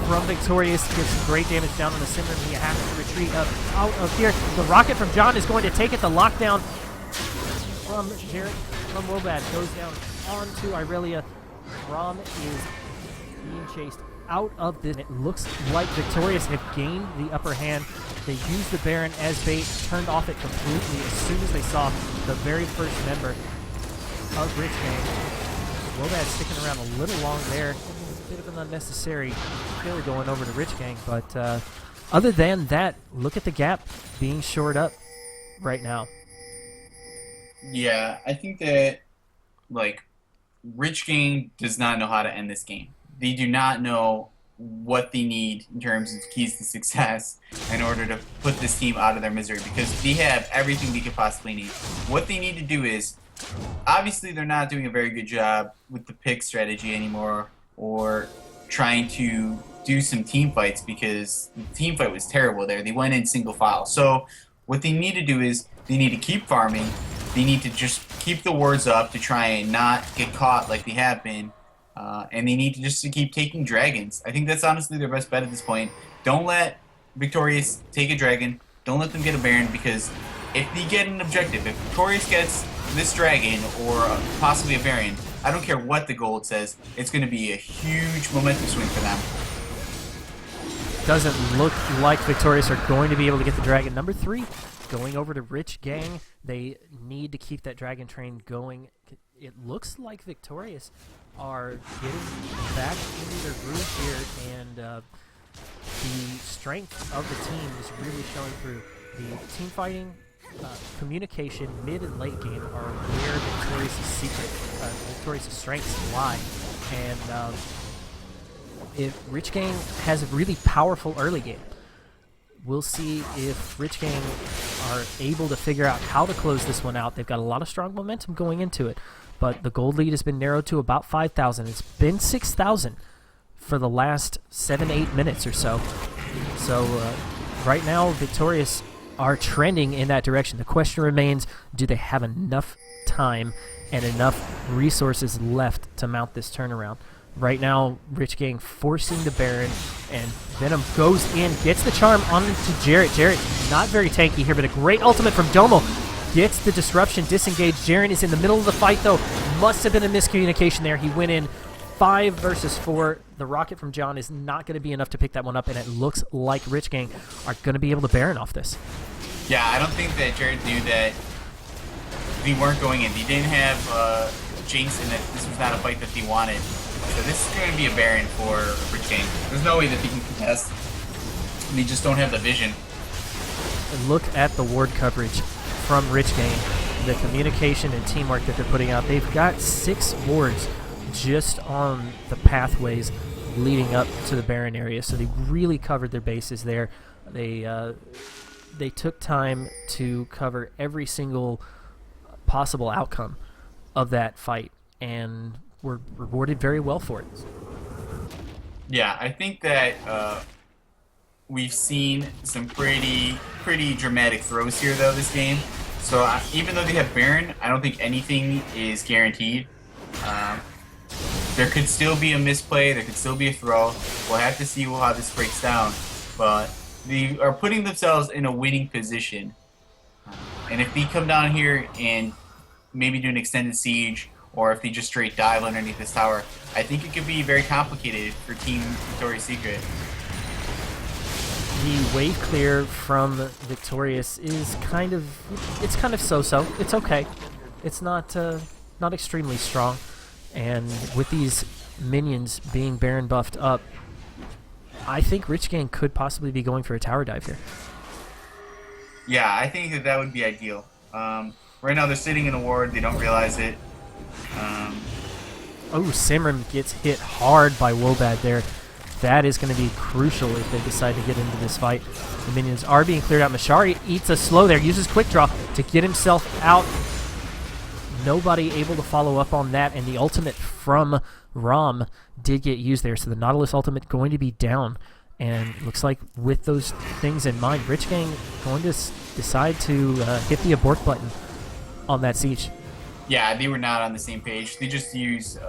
from Victorious gets great damage down on the Simran. He has to retreat up out of here. The rocket from John is going to take it. The lockdown from Jared from Wobad goes down onto Irelia. Rom is being chased out of this. It looks like Victorious have gained the upper hand. They used the Baron as bait, turned off it completely as soon as they saw the very first member of Rich Gang. Wobad sticking around a little long there. Bit of an unnecessary kill going over to Rich Gang, but other than that, look at the gap being shored up right now. Yeah, I think that Rich Gang does not know how to end this game. They do not know what they need in terms of keys to success in order to put this team out of their misery, because they have everything they could possibly need. What they need to do is, obviously they're not doing a very good job with the pick strategy anymore, or trying to do some team fights, because the team fight was terrible there. They went in single file. So what they need to do is they need to keep farming. They need to just keep the wards up to try and not get caught like they have been. And they need to just keep taking dragons. I think that's honestly their best bet at this point. Don't let Victorious take a dragon. Don't let them get a Baron, because if they get an objective, if Victorious gets this dragon or possibly a Baron, I don't care what the gold says, it's going to be a huge momentum swing for them. Doesn't look like Victorious are going to be able to get the dragon. Number 3 going over to Rich Gang. They need to keep that dragon train going. It looks like Victorious are getting back into their groove here, and the strength of the team is really showing through. The team fighting, communication, mid and late game are where Victorious' strengths lie. And if Rich Gang has a really powerful early game, we'll see if Rich Gang are able to figure out how to close this one out. They've got a lot of strong momentum going into it, but the gold lead has been narrowed to about 5,000. It's been 6,000 for the last 7-8 minutes or so. So right now, Victorious are trending in that direction. The question remains, do they have enough time and enough resources left to mount this turnaround? Right now, Rich Gang forcing the Baron, and Venom goes in, gets the charm onto Jarrett. Jarrett not very tanky here, but a great ultimate from Domo. gets the disruption disengaged. Jaren is in the middle of the fight, though. Must have been a miscommunication there. He went in 5 versus 4. The rocket from John is not going to be enough to pick that one up, and it looks like Rich Gang are going to be able to Baron off this. Yeah, I don't think that Jared knew that they weren't going in. He didn't have Jinx, and that this was not a fight that he wanted. So this is going to be a Baron for Rich Gang. There's no way that he can contest. They just don't have the vision. And look at the ward coverage from Rich Gang. The communication and teamwork that they're putting out. They've got 6 wards just on the pathways leading up to the Baron area, so they really covered their bases there. They took time to cover every single possible outcome of that fight, and were rewarded very well for it. Yeah, I think that we've seen some pretty dramatic throws here, though, this game. So even though they have Baron, I don't think anything is guaranteed. There could still be a misplay. There could still be a throw. We'll have to see how this breaks down. But they are putting themselves in a winning position. And if they come down here and maybe do an extended siege, or if they just straight dive underneath this tower, I think it could be very complicated for Team Victoria's Secret. The wave clear from Victorious is kind of so-so. It's okay. It's not extremely strong. And with these minions being Baron buffed up, I think Rich Gang could possibly be going for a tower dive here. Yeah, I think that would be ideal. Right now they're sitting in a ward. They don't realize it. Oh, Simran gets hit hard by Wobad there. That is going to be crucial if they decide to get into this fight. The minions are being cleared out. Mashari eats a slow there, uses quick draw to get himself out. Nobody able to follow up on that, and the ultimate from Rom did get used there, so the Nautilus ultimate going to be down. And looks like with those things in mind, Rich Gang going to decide to hit the abort button on that siege. Yeah, they were not on the same page. They just used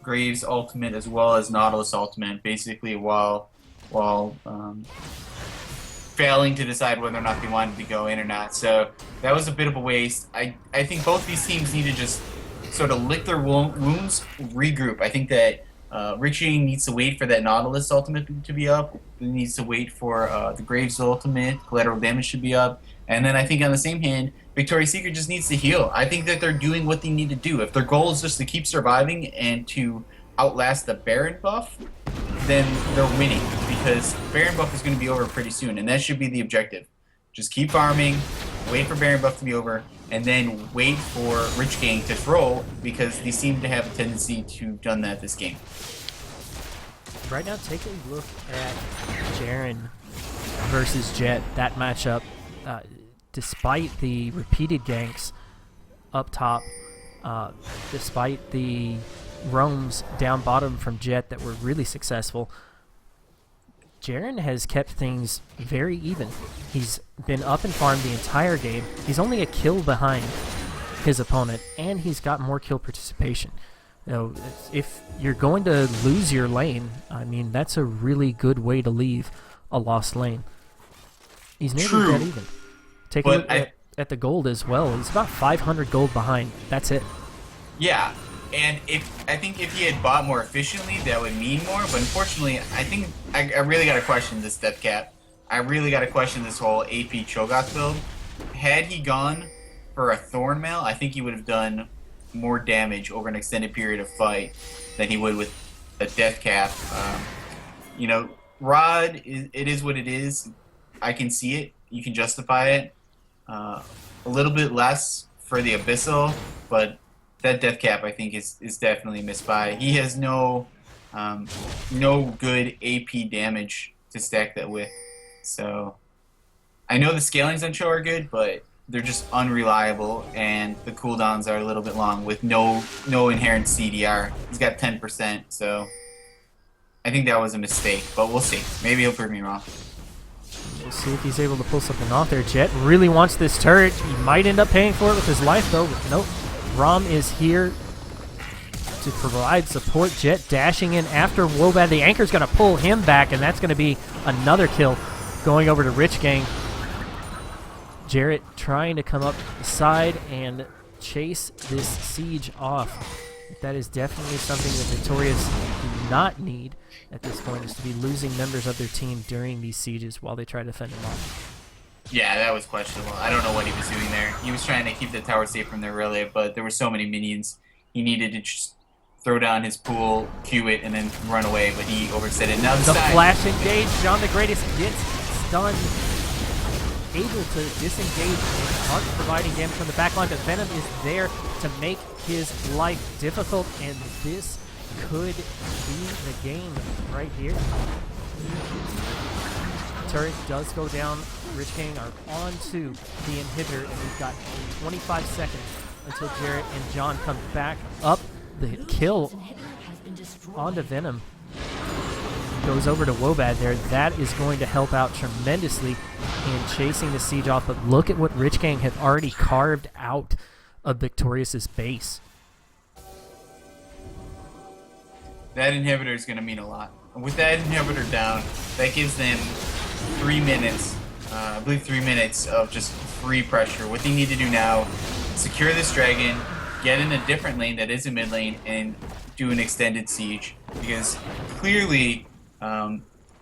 Graves ultimate as well as Nautilus ultimate, basically while failing to decide whether or not they wanted to go in or not. So that was a bit of a waste. I think both these teams need to just sort of lick their wounds, regroup. I think that Richie needs to wait for that Nautilus ultimate to be up. He needs to wait for the Graves ultimate. Collateral damage should be up. And then I think on the same hand, Victoria's Secret just needs to heal. I think that they're doing what they need to do. If their goal is just to keep surviving and to outlast the Baron buff, then they're winning, because Baron buff is going to be over pretty soon, and that should be the objective. Just keep farming, wait for Baron buff to be over, and then wait for Rich Gang to throw, because they seem to have a tendency to have done that this game. Right now, take a look at Jaren versus Jet, that matchup. Despite the repeated ganks up top, despite the roams down bottom from Jet that were really successful, Jaren has kept things very even. He's been up and farmed the entire game. He's only a kill behind his opponent, and he's got more kill participation. You know, if you're going to lose your lane, I mean, that's a really good way to leave a lost lane. He's nearly dead even. Take a look at the gold as well. He's about 500 gold behind. That's it. Yeah, and I think if he had bought more efficiently, that would mean more. But unfortunately, I think I really got to question this death cap. I really got to question this whole AP Cho'Gath build. Had he gone for a Thorn Mail, I think he would have done more damage over an extended period of fight than he would with a death cap. You know, Rod, it is what it is. I can see it. You can justify it. A little bit less for the Abyssal, but that death cap I think is definitely a misbuy. He has no good AP damage to stack that with. So I know the scalings on Cho are good, but they're just unreliable, and the cooldowns are a little bit long with no inherent CDR. He's got 10%, so I think that was a mistake, but we'll see. Maybe he'll prove me wrong. We'll see if he's able to pull something off there. Jet really wants this turret. He might end up paying for it with his life, though. Nope. Rom is here to provide support. Jet dashing in after Wobad. The anchor's going to pull him back, and that's going to be another kill going over to Rich Gang. Jarrett trying to come up the side and chase this siege off. That is definitely something that Victorious do not need at this point, is to be losing members of their team during these sieges while they try to defend them off. Yeah, that was questionable. I don't know what he was doing there. He was trying to keep the tower safe from the relay, but there were so many minions. He needed to just throw down his pool, Q it, and then run away, but he overset it. Now the flash engage, John the Greatest gets stunned, able to disengage, Mark providing damage from the backline, but Venom is there to make his life difficult, and this could be the game right here. Turret does go down. Rich King are on to the inhibitor, and we've got 25 seconds until Jarrett and John come back up. The kill onto Venom goes over to Wobad there. That is going to help out tremendously in chasing the siege off, but look at what Rich Gang have already carved out of Victorious's base. That inhibitor is going to mean a lot. With that inhibitor down, that gives them 3 minutes, I believe 3 minutes of just free pressure. What they need to do now, secure this dragon, get in a different lane that is a mid lane, and do an extended siege. Because clearly,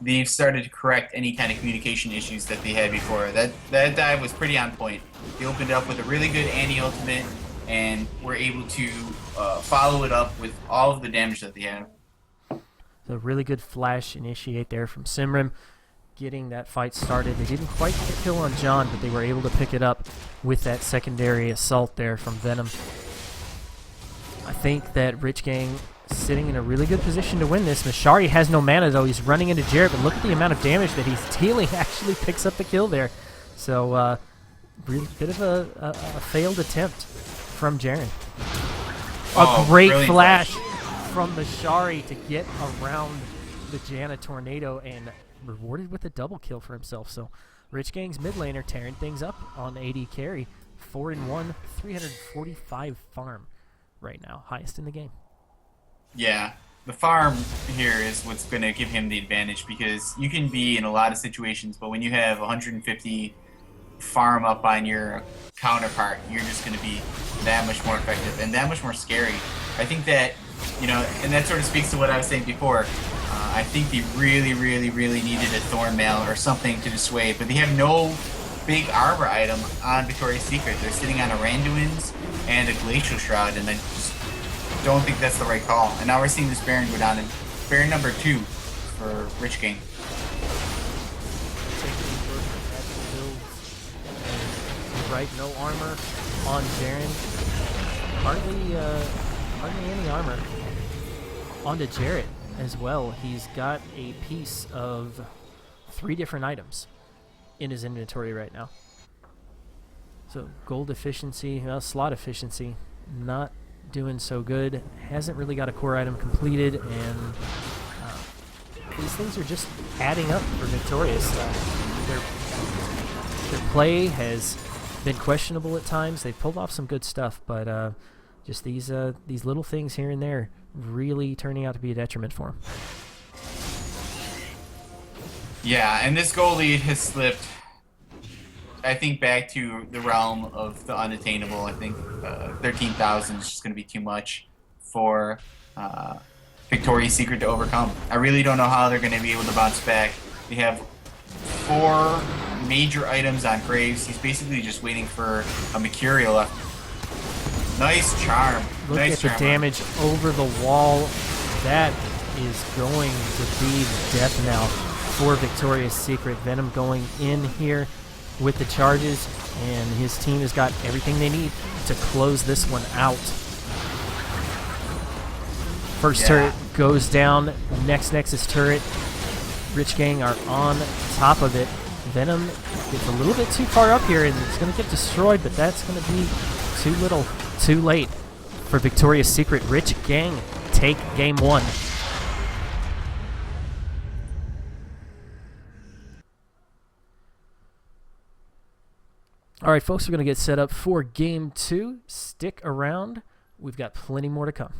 they've started to correct any kind of communication issues that they had before. That dive was pretty on point. They opened up with a really good anti-ultimate, and were able to follow it up with all of the damage that they have. So really good flash initiate there from Simrim, getting that fight started. They didn't quite get a kill on John, but they were able to pick it up with that secondary assault there from Venom. I think that Rich Gang sitting in a really good position to win this. Mashari has no mana though. He's running into Jarrett, but look at the amount of damage that he's dealing. Actually picks up the kill there. So really bit of a failed attempt from Jaren. A great flash from Mashari to get around the Janna tornado and rewarded with a double kill for himself. So Rich Gang's mid laner tearing things up on AD carry. 4-1, 345 farm right now, highest in the game. Yeah, the farm here is what's going to give him the advantage, because you can be in a lot of situations, but when you have 150 farm up on your counterpart, you're just going to be that much more effective and that much more scary. I think that, you know, and that sort of speaks to what I was saying before. I think they really, really, really needed a Thorn Mail or something to dissuade, but they have no big armor item on Victoria's Secret. They're sitting on a Randuin's and a Glacial Shroud, and I just don't think that's the right call. And now we're seeing this Baron go down, and Baron number 2 for Rich Gang. Right, no armor on Baron. Hardly any armor onto Jarrett as well. He's got a piece of 3 different items in his inventory right now. So gold efficiency, slot efficiency, not doing so good. Hasn't really got a core item completed, and these things are just adding up for Victorious. Their play has been questionable at times. They've pulled off some good stuff, but just these little things here and there really turning out to be a detriment for them. Yeah, and this goal lead has slipped, I think, back to the realm of the unattainable. I think 13,000 is just going to be too much for Victoria's Secret to overcome. I really don't know how they're going to be able to bounce back. They have 4 major items on Graves. He's basically just waiting for a Mercurial left. Nice charm. Look nice at charm. the damage over the wall. That is going to be the death knell for Victoria's Secret. Venom going in here with the charges, and his team has got everything they need to close this one out. First turret goes down. Next Nexus turret. Rich Gang are on top of it. Venom gets a little bit too far up here, and it's going to get destroyed, but that's going to be too little, too late for Victoria's Secret. Rich Gang take game 1. All right, folks, we're going to get set up for game 2. Stick around. We've got plenty more to come.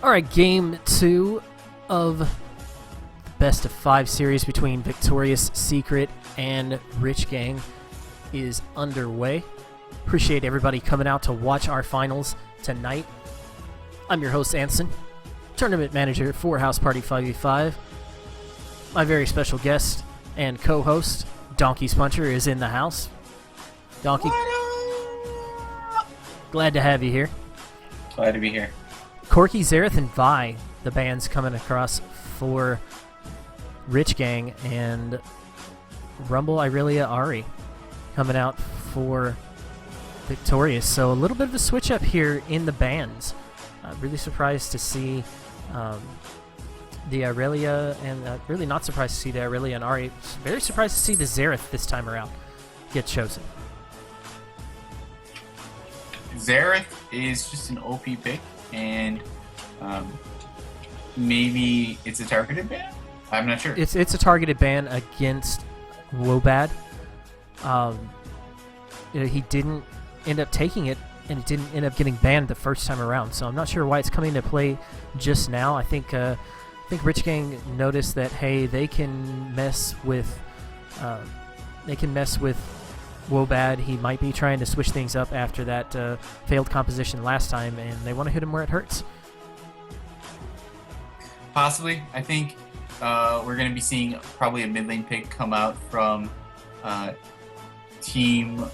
All right, game 2 of the best of 5 series between Victorious Secret and Rich Gang is underway. Appreciate everybody coming out to watch our finals tonight. I'm your host, Anson, tournament manager for House Party 5v5. My very special guest and co-host, Donkey's Puncher, is in the house. Donkey, glad to have you here. Glad to be here. Corky, Zareth, and Vi, the bands coming across for Rich Gang, and Rumble, Irelia, Ari coming out for Victorious. So a little bit of a switch up here in the bands. Really surprised to see the Irelia, and really not surprised to see the Irelia and Ari. Very surprised to see the Zareth this time around get chosen. Zareth is just an OP pick, and maybe it's a targeted ban? I'm not sure. It's a targeted ban against Wobad. He didn't end up taking it, and it didn't end up getting banned the first time around. So I'm not sure why it's coming to play just now. I think Rich Gang noticed that, hey, they can mess with Wobad. He might be trying to switch things up after that failed composition last time, and they want to hit him where it hurts. Possibly. I think we're going to be seeing probably a mid lane pick come out from team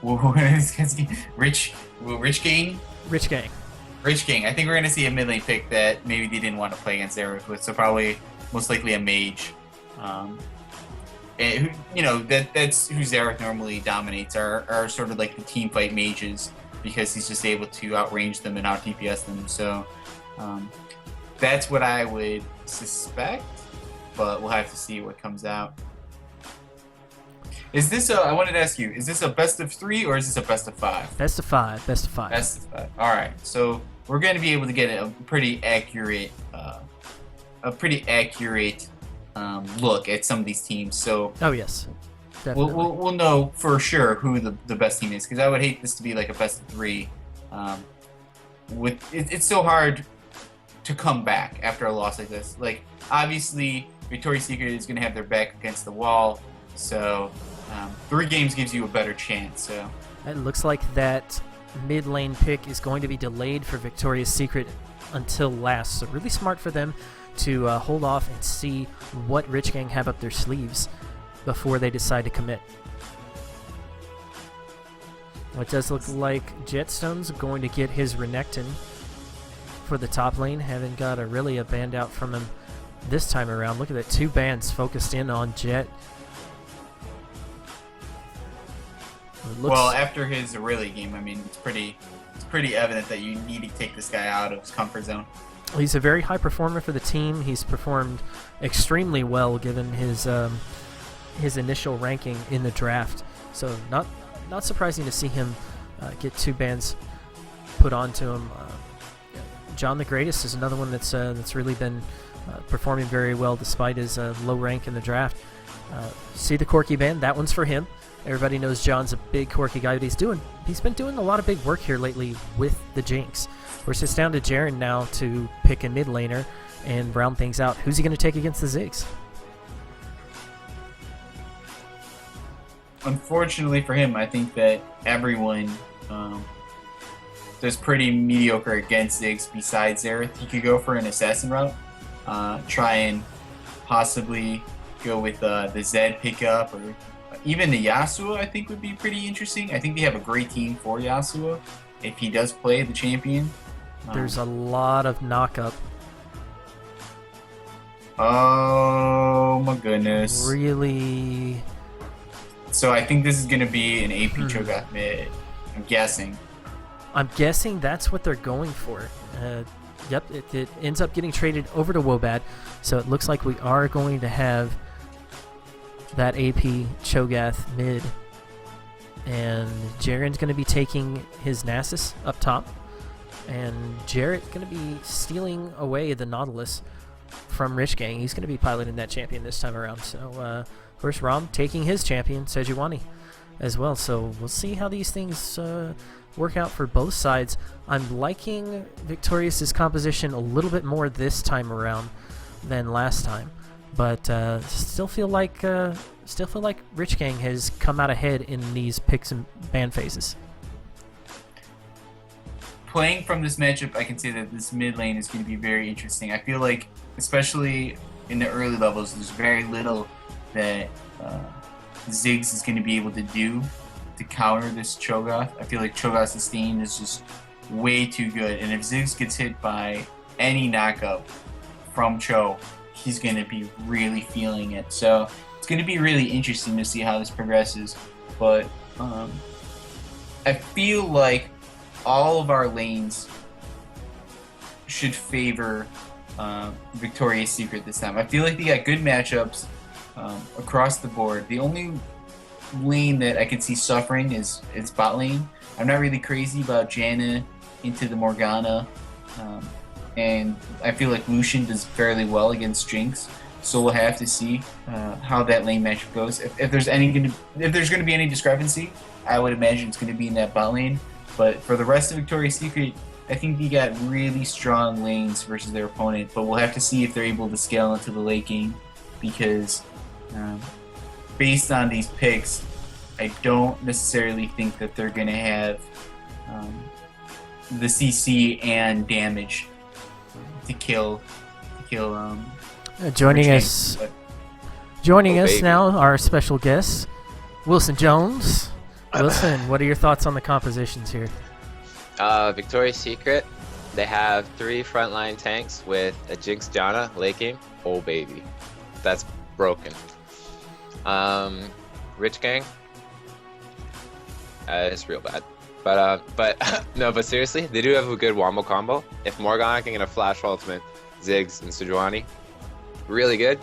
Rich Gang? Rich Gang. Rich Gang. I think we're going to see a mid lane pick that maybe they didn't want to play against Zareth with, so probably most likely a mage. And, that's who Zareth normally dominates, are sort of like the team fight mages, because he's just able to outrange them and out DPS them. So that's what I would suspect, but we'll have to see what comes out. Is this I wanted to ask you, is this a best of 3 or is this a best of 5? Best of 5. Best of 5. All right. So we're going to be able to get a pretty accurate look at some of these teams. So oh yes, definitely. we'll know for sure who the best team is, because I would hate this to be like a best of 3. It's so hard to come back after a loss like this. Like, obviously, Victoria's Secret is going to have their back against the wall, so 3 games gives you a better chance. So it looks like that mid lane pick is going to be delayed for Victoria's Secret until last. So really smart for them to hold off and see what Rich Gang have up their sleeves before they decide to commit. It does look like Jetstone's going to get his Renekton for the top lane. Haven't got a band out from him this time around. Look at that, 2 bands focused in on Jet. Well, after his Aurelia game, I mean, it's pretty evident that you need to take this guy out of his comfort zone. He's a very high performer for the team. He's performed extremely well given his initial ranking in the draft. So not surprising to see him get 2 bans put onto him. John the Greatest is another one that's really been performing very well despite his low rank in the draft. See the Corky ban? That one's for him. Everybody knows John's a big Corky guy, but he's been doing a lot of big work here lately with the Jinx. Of course, it's down to Jaren now to pick a mid laner and round things out. Who's he going to take against the Ziggs? Unfortunately for him, I think that everyone does pretty mediocre against Ziggs besides Zareth. He could go for an assassin route, try and possibly go with the Zed pickup, or even the Yasuo, I think would be pretty interesting. I think they have a great team for Yasuo if he does play the champion. There's a lot of knock-up. Oh my goodness. Really? So I think this is going to be an AP Cho'Gath mid, I'm guessing. I'm guessing that's what they're going for. Yep, it ends up getting traded over to Wobad, so it looks like we are going to have that AP Cho'Gath mid. And Jaren's going to be taking his Nasus up top. And Jarrett's going to be stealing away the Nautilus from Rich Gang. He's going to be piloting that champion this time around. So, of course, Rom taking his champion, Sejuani. as well. So we'll see how these things work out for both sides. I'm liking Victorious's composition a little bit more this time around than last time, but still feel like Rich Gang has come out ahead in these picks and ban phases. Playing from this matchup, I can say that this mid lane is going to be very interesting. I feel like, especially in the early levels, there's very little that Ziggs is going to be able to do to counter this Cho'Gath. I feel like Cho'Gath sustain is just way too good, and if Ziggs gets hit by any knockup from Cho, he's going to be really feeling it. So it's going to be really interesting to see how this progresses. But I feel like all of our lanes should favor Victoria's Secret this time. I feel like they got good matchups across the board. The only lane that I can see suffering is bot lane. I'm not really crazy about Janna into the Morgana, and I feel like Lucian does fairly well against Jinx. So we'll have to see how that lane matchup goes. If there's going to be any discrepancy, I would imagine it's going to be in that bot lane. But for the rest of Victoria's Secret, I think they got really strong lanes versus their opponent. But we'll have to see if they're able to scale into the late game, because based on these picks, I don't necessarily think that they're going to have the CC and damage to kill. Joining us now, our special guest, Wilson Jones. Wilson, what are your thoughts on the compositions here? Victoria's Secret, they have 3 frontline tanks with a Jinx Janna late game. Oh baby, that's broken. Rich Gang, it's real bad. But no, but seriously, they do have a good wombo combo. If Morgana can get a flash ultimate, Ziggs and Sejuani, really good.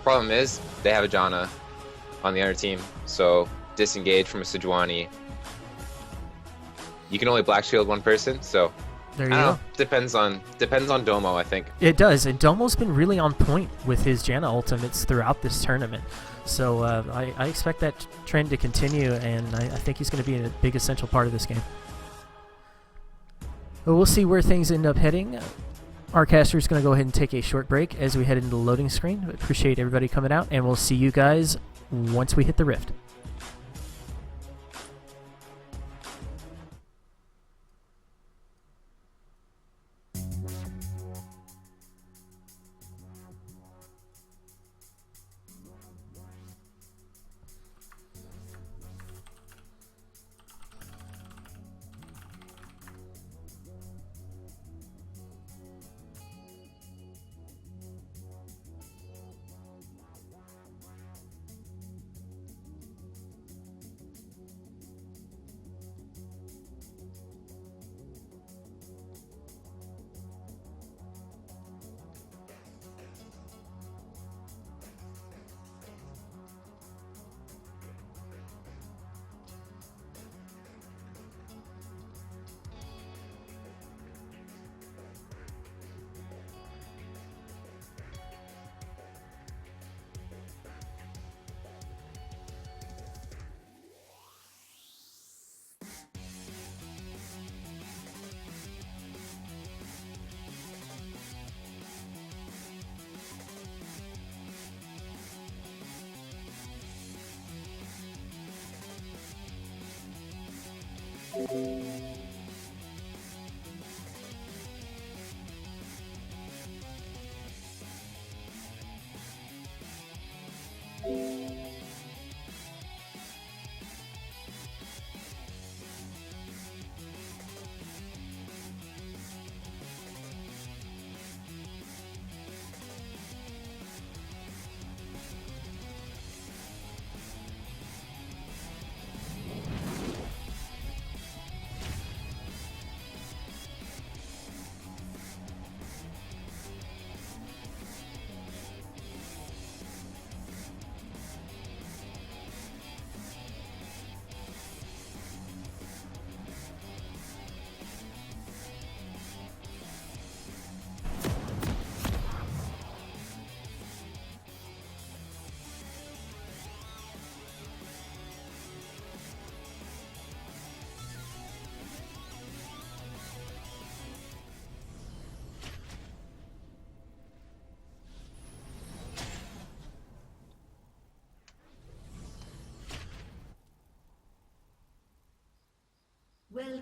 Problem is, they have a Janna on the other team, so disengage from a Sejuani. You can only black shield one person, so there you go. Depends on Domo, I think. It does, and Domo's been really on point with his Janna ultimates throughout this tournament. So I expect that trend to continue, and I think he's going to be a big essential part of this game. But we'll see where things end up heading. Our caster is going to go ahead and take a short break as we head into the loading screen. Appreciate everybody coming out, and we'll see you guys once we hit the rift.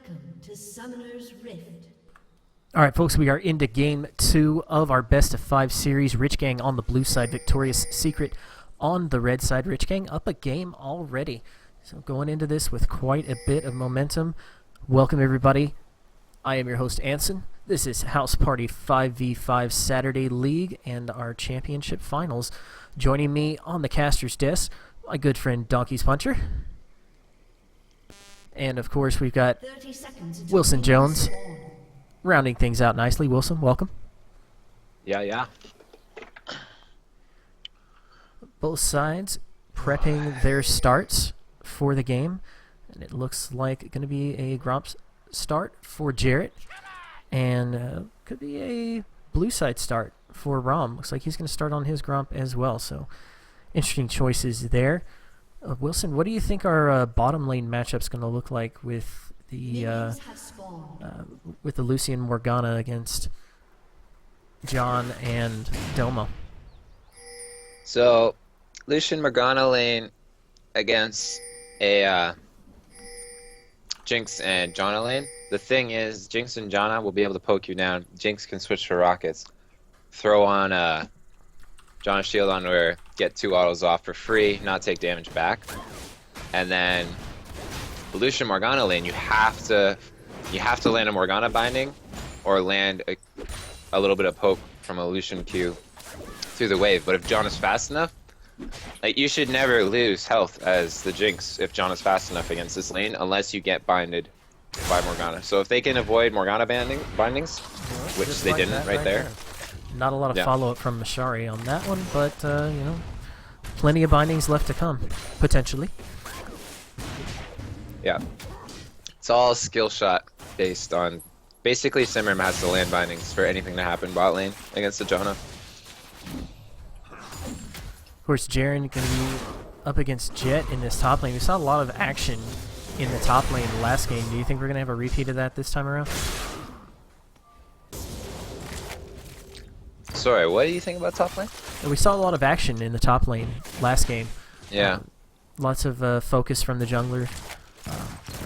Welcome to Summoner's Rift. All right, folks, we are into Game 2 of our Best of 5 series. Rich Gang on the blue side, Victorious Secret on the red side. Rich Gang up a game already. So going into this with quite a bit of momentum. Welcome, everybody. I am your host, Anson. This is House Party 5v5 Saturday League and our championship finals. Joining me on the caster's desk, my good friend Donkey's Puncher. And, of course, we've got 30 seconds until Wilson minions Jones spawn. rounding things out nicely. Wilson, welcome. Yeah. Both sides prepping their starts for the game. And it looks like going to be a Gromp start for Jarrett. And could be a blue side start for Rom. Looks like he's going to start on his Gromp as well. So interesting choices there. Wilson, what do you think our bottom lane matchup's going to look like with the Minions have spawned. Lucian Morgana against John and Domo? So, Lucian Morgana lane against a Jinx and Janna lane. The thing is, Jinx and Janna will be able to poke you down. Jinx can switch to rockets, throw on Janna shield on her, get 2 autos off for free, not take damage back. And then the Lucian Morgana lane, you have to land a Morgana binding or land a little bit of poke from a Lucian Q through the wave. But if Janna's fast enough, like, you should never lose health as the Jinx if Janna's fast enough against this lane unless you get binded by Morgana. So if they can avoid Morgana bindings, which Just they like didn't that right there. Not a lot of Yeah. follow-up from Mashari on that one, but, plenty of bindings left to come, potentially. Yeah. It's all skill shot based on... Basically, Simram has to land bindings for anything to happen bot lane against the Janna. Of course, Jaren going to be up against Jet in this top lane. We saw a lot of action in the top lane last game. Do you think we're going to have a repeat of that this time around? Sorry, what do you think about top lane? And we saw a lot of action in the top lane last game. Yeah. Lots of focus from the jungler,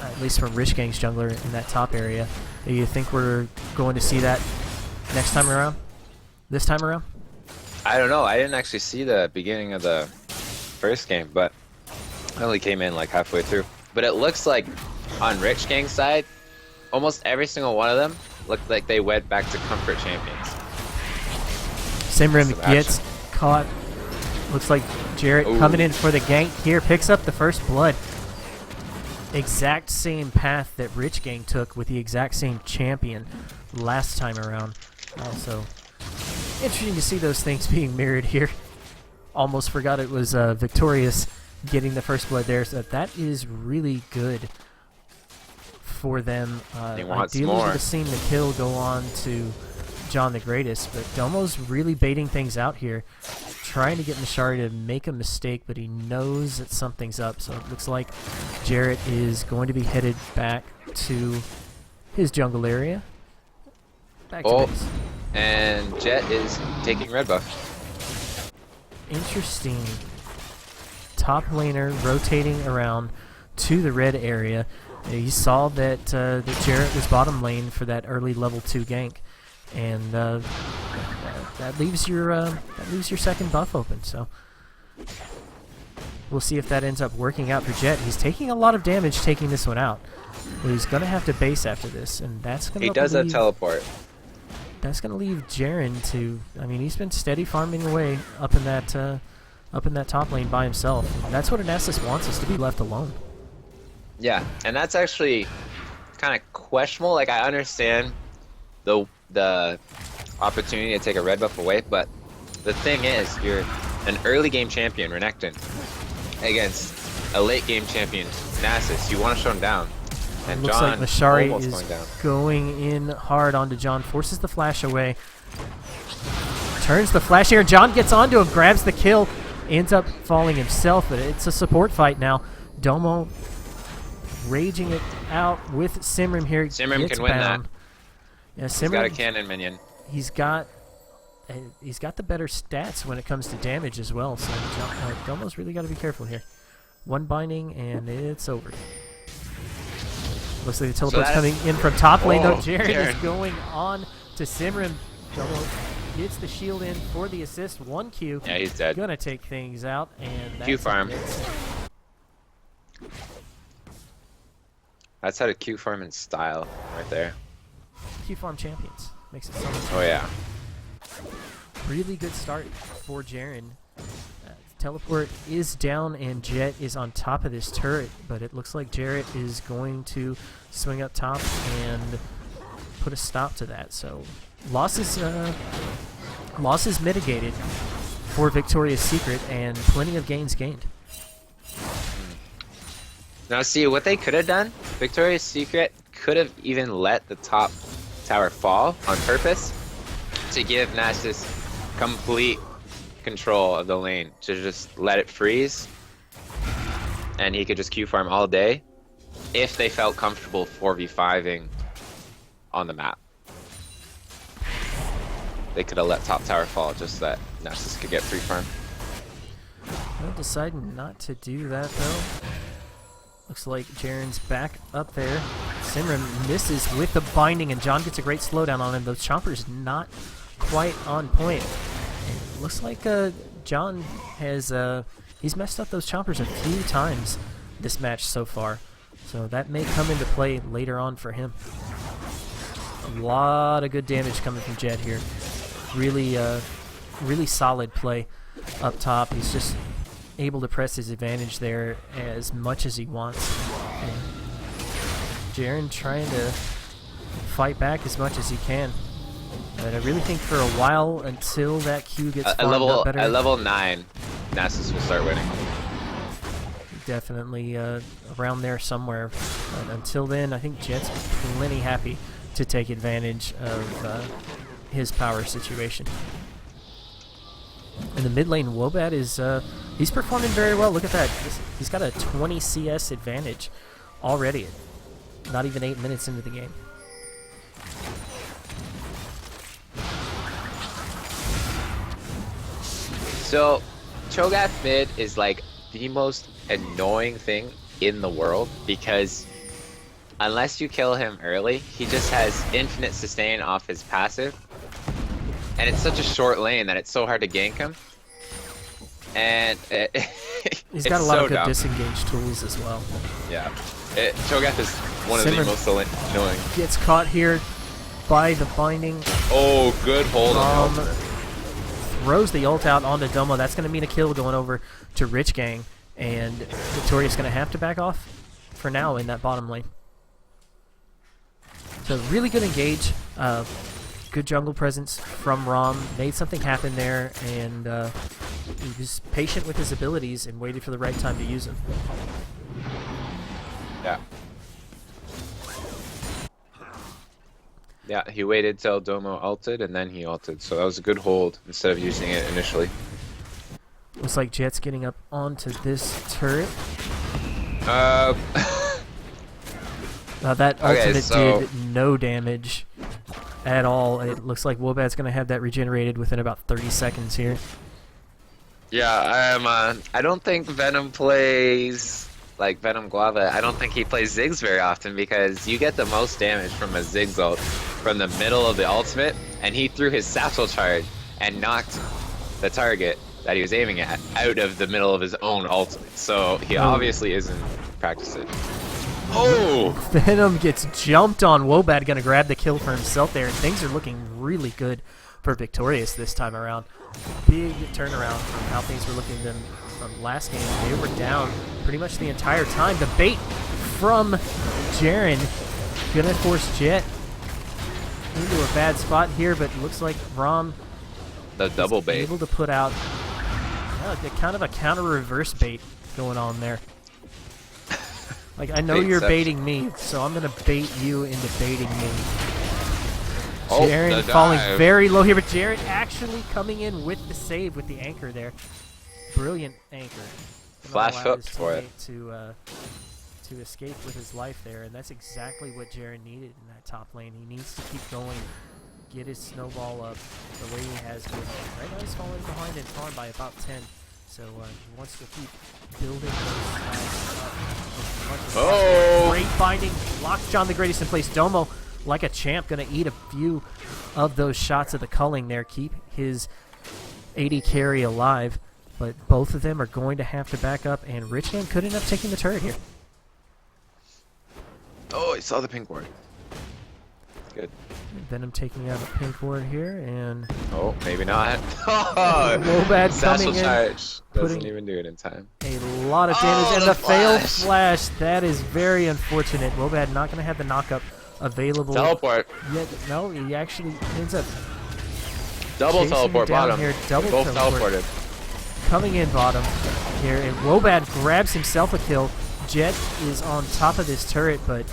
at least from Rich Gang's jungler in that top area. Do you think we're going to see that next time around? This time around? I don't know. I didn't actually see the beginning of the first game, but I only came in like halfway through. But it looks like on Rich Gang's side, almost every single one of them looked like they went back to comfort champions. Simram Some gets action. caught. Looks like Jarrett coming in for the gank here. Picks up the first blood. Exact same path that Rich Gang took with the exact same champion last time around. Also, interesting to see those things being mirrored here. Almost forgot it was Victorious getting the first blood there. So that is really good for them. He wants Ideally, more. would have seen the kill go on to John the Greatest, but Domo's really baiting things out here, trying to get Mashari to make a mistake, but he knows that something's up. So it looks like Jarrett is going to be headed back to his jungle area. Back to base. And Jet is taking red buff. Interesting. Top laner rotating around to the red area. You saw that that Jarrett was bottom lane for that early level 2 gank, and that leaves your second buff open. So we'll see if that ends up working out for Jet. He's taking a lot of damage taking this one out. But he's gonna have to base after this, and that's gonna. He does have teleport. That's gonna leave Jaren to. I mean, he's been steady farming away up in that top lane by himself. And that's what Anasis wants, is to be left alone. Yeah, and that's actually kind of questionable. Like, I understand the opportunity to take a red buff away, but the thing is, you're an early game champion, Renekton, against a late game champion, Nasus. You want to show him down. And Looks John like Mashari almost is going down. going in hard onto John, forces the flash away, turns the flash here, and John gets onto him, grabs the kill, ends up falling himself, but it's a support fight now. Domo raging it out with Simram here. Simram gets can win bound. that. Yeah, He's got a Simram, cannon minion. he's got the better stats when it comes to damage as well, so Domo's really got to be careful here. One binding, and it's over. Looks like the teleport's coming in from top lane, though. Jaren is going on to Simran. Double gets the shield in for the assist. 1 Q. Yeah, he's dead. Gonna take things out, and that's Q farm. it. That's how to Q farm in style, right there. Q farm champions. Makes it so much Oh yeah. really good start for Jaren. Teleport is down and Jet is on top of this turret, but it looks like Jarrett is going to swing up top and put a stop to that. So losses mitigated for Victoria's Secret and plenty of gains gained. Now see, what they could have done, Victoria's Secret could have even let the top tower fall on purpose to give Nasus complete control of the lane, to just let it freeze and he could just Q farm all day if they felt comfortable 4v5ing on the map. They could have let top tower fall just so that Nasus could get free farm. Well, deciding not to do that though. Looks like Jaren's back up there. Simran misses with the binding and John gets a great slowdown on him. Those chompers not quite on point. And looks like John has he's messed up those chompers a few times this match so far. So that may come into play later on for him. A lot of good damage coming from Jet here. Really really solid play up top. He's just able to press his advantage there as much as he wants. And Jaren trying to fight back as much as he can. But I really think for a while until that Q gets farmed up better. At level 9, Nasus will start winning. Definitely around there somewhere. But until then, I think Jet's plenty happy to take advantage of his power situation. In the mid lane, Wobat is he's performing very well. Look at that. He's got a 20 CS advantage already. Not even 8 minutes into the game. So, Cho'Gath mid is like the most annoying thing in the world because unless you kill him early, he just has infinite sustain off his passive. And it's such a short lane that it's so hard to gank him. And he's got a lot of good disengage tools as well. Yeah. Cho'Gath is one of the most annoying. Gets caught here by the binding. Oh, good hold on the throws the ult out onto Domo. That's going to mean a kill going over to Rich Gang. And Victoria's going to have to back off for now in that bottom lane. So really good engage. Good jungle presence from Rom. Made something happen there, and he was patient with his abilities and waited for the right time to use them. Yeah. Yeah, he waited till Domo ulted, and then he ulted. So that was a good hold instead of using it initially. Looks like Jet's getting up onto this turret. That ultimate did no damage at all. It looks like Wobat's going to have that regenerated within about 30 seconds here. Yeah, I don't think Venom plays like Venom Guava. I don't think he plays Ziggs very often because you get the most damage from a Ziggs ult from the middle of the ultimate, and he threw his satchel charge and knocked the target that he was aiming at out of the middle of his own ultimate. So he obviously isn't practicing. Oh! Venom gets jumped on. Wobat gonna grab the kill for himself there, and things are looking really good for Victorious this time around. Big turnaround from how things were looking then from last game. They were down pretty much the entire time. The bait from Jaren gonna force Jet into a bad spot here, but it looks like Rom the double bait able to put out kind of a counter reverse bait going on there. Like, I know you're baiting me, so I'm going to bait you into baiting me. Oh, Jaren falling very low here, but Jaren actually coming in with the save with the anchor there. Brilliant anchor. Flash hooked for it. To escape with his life there, and that's exactly what Jaren needed in that top lane. He needs to keep going, get his snowball up the way he has been. Right now he's falling behind in farm by about 10. So he wants to keep building those stats up. Oh! Great binding. Locks John the Greatest in place. Domo, like a champ, going to eat a few of those shots of the culling there. Keep his AD carry alive. But both of them are going to have to back up, and Rich Gang could end up taking the turret here. Oh, I saw the pink ward. Good. Venom taking out a pink ward here, and Oh, maybe not. Wobad Satchel coming in, charge doesn't putting- even do it in time. a lot of damage, Oh, and the the failed flash. flash. That is very unfortunate. Wobad not going to have the knockup available. Teleport. Yet. No, he actually ends up Double chasing teleport down bottom. here, double Both teleport. teleported. coming in bottom here, and Wobad grabs himself a kill. Jet is on top of this turret, but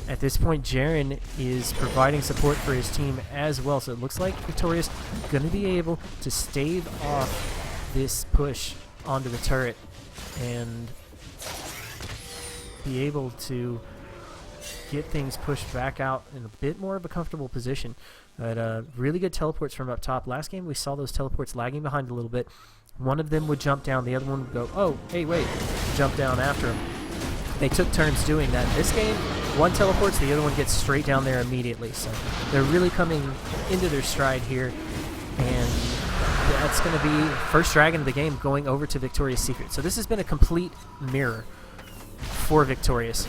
at this point, Jaren is providing support for his team as well, so it looks like Victorious going to be able to stave off this push onto the turret and be able to get things pushed back out in a bit more of a comfortable position. But really good teleports from up top. Last game, we saw those teleports lagging behind a little bit. One of them would jump down, the other one would go, oh, hey, wait, jump down after him. They took turns doing that. This game, one teleports, the other one gets straight down there immediately. So they're really coming into their stride here. And that's going to be first dragon of the game going over to Victoria's Secret. So this has been a complete mirror for Victorious.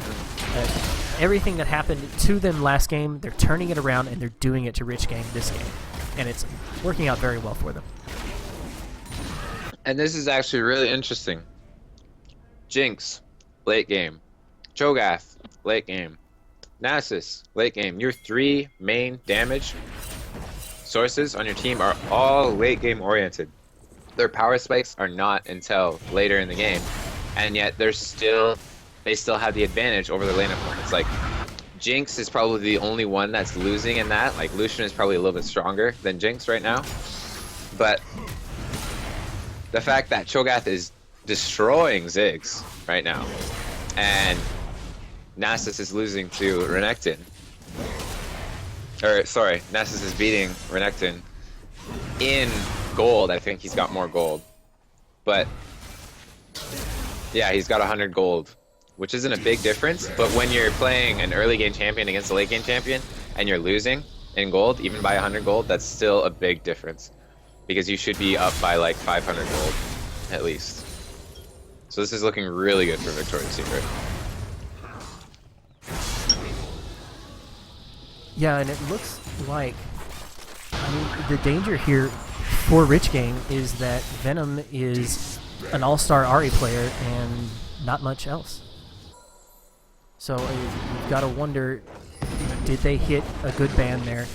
Everything that happened to them last game, they're turning it around and they're doing it to Rich Gang this game. And it's working out very well for them. And this is actually really interesting. Jinx, late game. Cho'Gath, late game. Nasus, late game. Your three main damage sources on your team are all late game oriented. Their power spikes are not until later in the game, and yet they still have the advantage over the lane opponents. Like Jinx is probably the only one that's losing in that. Like Lucian is probably a little bit stronger than Jinx right now, but the fact that Cho'Gath is destroying Ziggs right now, and Nasus is losing to Renekton. Or, sorry, Nasus is beating Renekton in gold. I think he's got more gold. But, yeah, he's got 100 gold, which isn't a big difference. But when you're playing an early game champion against a late game champion, and you're losing in gold, even by 100 gold, that's still a big difference. Because you should be up by like 500 gold, at least. So this is looking really good for Victoria's Secret. Yeah, and it looks like, I mean, the danger here for Rich Gang is that Venom is an all-star Ahri player and not much else. So you've got to wonder, did they hit a good ban there?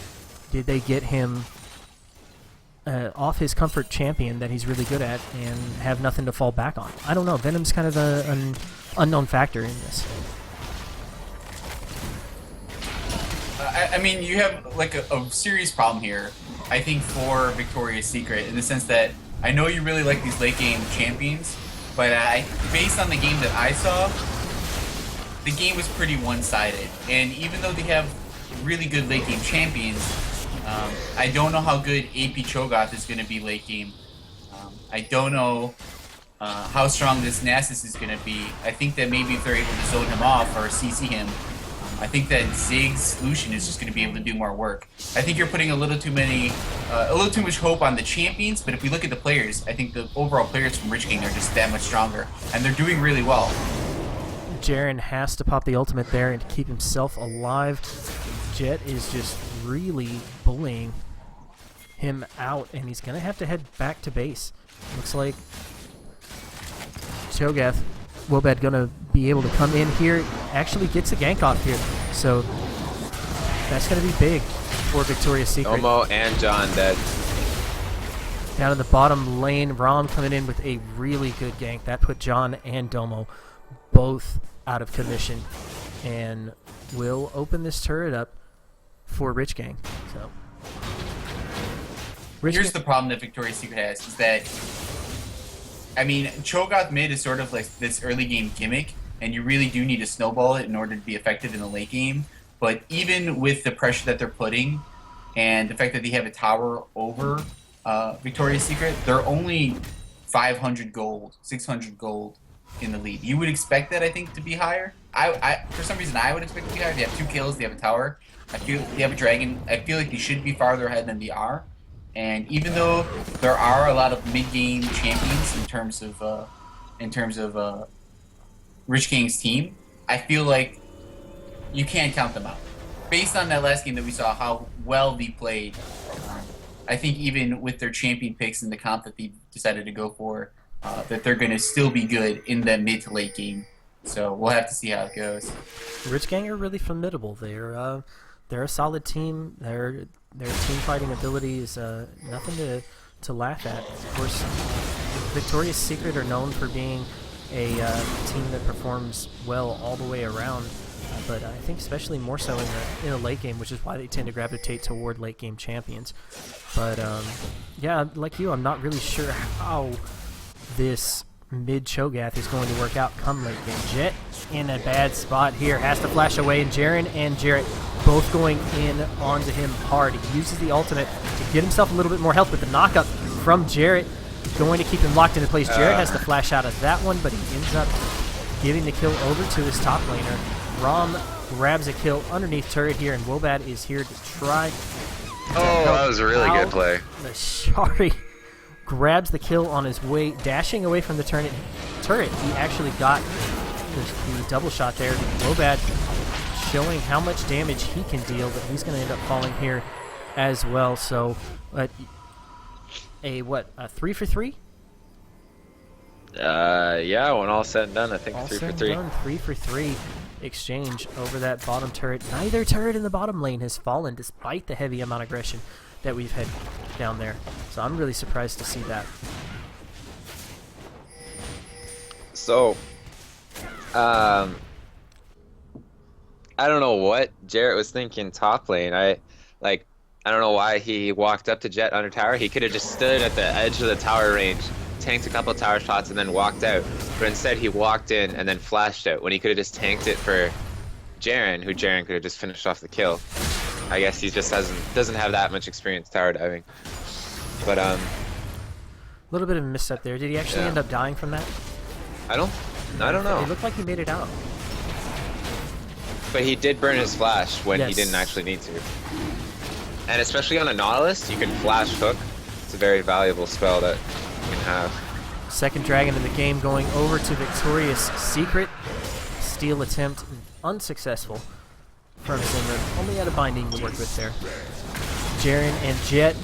Did they get him off his comfort champion that he's really good at and have nothing to fall back on? I don't know. Venom's kind of an unknown factor in this. I mean, you have like a serious problem here, I think, for Victoria's Secret, in the sense that I know you really like these late game champions, but based on the game that I saw, the game was pretty one-sided. And even though they have really good late game champions, I don't know how good AP Cho'Gath is going to be late game. I don't know how strong this Nasus is going to be. I think that maybe if they're able to zone him off or CC him, I think that Ziggs Lucian is just going to be able to do more work. I think you're putting a little too much hope on the champions, but if we look at the players, I think the overall players from Rich King are just that much stronger, and they're doing really well. Jaren has to pop the ultimate there and keep himself alive. Jet is just really bullying him out, and he's going to have to head back to base. Looks like Cho'Gath, Wobad going to be able to come in here, actually gets a gank off here. So that's going to be big for Victoria's Secret. Omo and John dead. Down in the bottom lane, Rom coming in with a really good gank. That put John and Domo both out of commission, and will open this turret up for Rich Gang. So Here's the problem that Victoria's Secret has, is that, I mean, Cho'Gath mid is sort of like this early game gimmick, and you really do need to snowball it in order to be effective in the late game. But even with the pressure that they're putting, and the fact that they have a tower over Victoria's Secret, they're only 500 gold, 600 gold in the lead. You would expect that, I think, to be higher. I for some reason, I would expect it to be higher. They have 2 kills. They have a tower. I feel they have a dragon. I feel like they should be farther ahead than they are. And even though there are a lot of mid-game champions in terms of Rich King's team, I feel like you can't count them out. Based on that last game that we saw, how well they played, I think even with their champion picks in the comp that they decided to go for, that they're going to still be good in the mid to late game. So we'll have to see how it goes. Rich Gang are really formidable. They're a solid team. Their team fighting ability is nothing to laugh at. Of course, Victoria's Secret are known for being a team that performs well all the way around. But I think especially more so in the late game, which is why they tend to gravitate toward late game champions. But yeah, like you, I'm not really sure how this mid Cho'Gath is going to work out come late game. Jet in a bad spot here, has to flash away, and Jaren and Jarrett both going in onto him hard. He uses the ultimate to get himself a little bit more health, but the knockup from Jarrett going to keep him locked into place. Jarrett has to flash out of that one, but he ends up giving the kill over to his top laner. Rom grabs a kill underneath turret here, and Wobad is here to try. That was a really good play. The Shari grabs the kill on his way, dashing away from the turret. He actually got the double shot there. Wobad showing how much damage he can deal, but he's going to end up falling here as well. So, a 3 for 3? Yeah, when all said and done, I think All 3 said for and 3. done, 3 for 3 exchange over that bottom turret. Neither turret in the bottom lane has fallen despite the heavy amount of aggression that we've had down there. So I'm really surprised to see that. So, I don't know what Jarrett was thinking top lane. I don't know why he walked up to Jet under tower. He could have just stood at the edge of the tower range, tanked a couple tower shots, and then walked out. But instead, he walked in and then flashed out when he could have just tanked it for Jaren, who Jaren could have just finished off the kill. I guess he just doesn't have that much experience tower diving. But a little bit of a misstep there. Did he actually end up dying from that? I don't know. It looked like he made it out. But he did burn his flash when he Yes. didn't actually need to. And especially on a Nautilus, you can flash hook. It's a very valuable spell that you can have. Second dragon in the game going over to Victoria's Secret. Steal attempt unsuccessful from Zimmer. Only had a binding to work with there. Jaren and Jet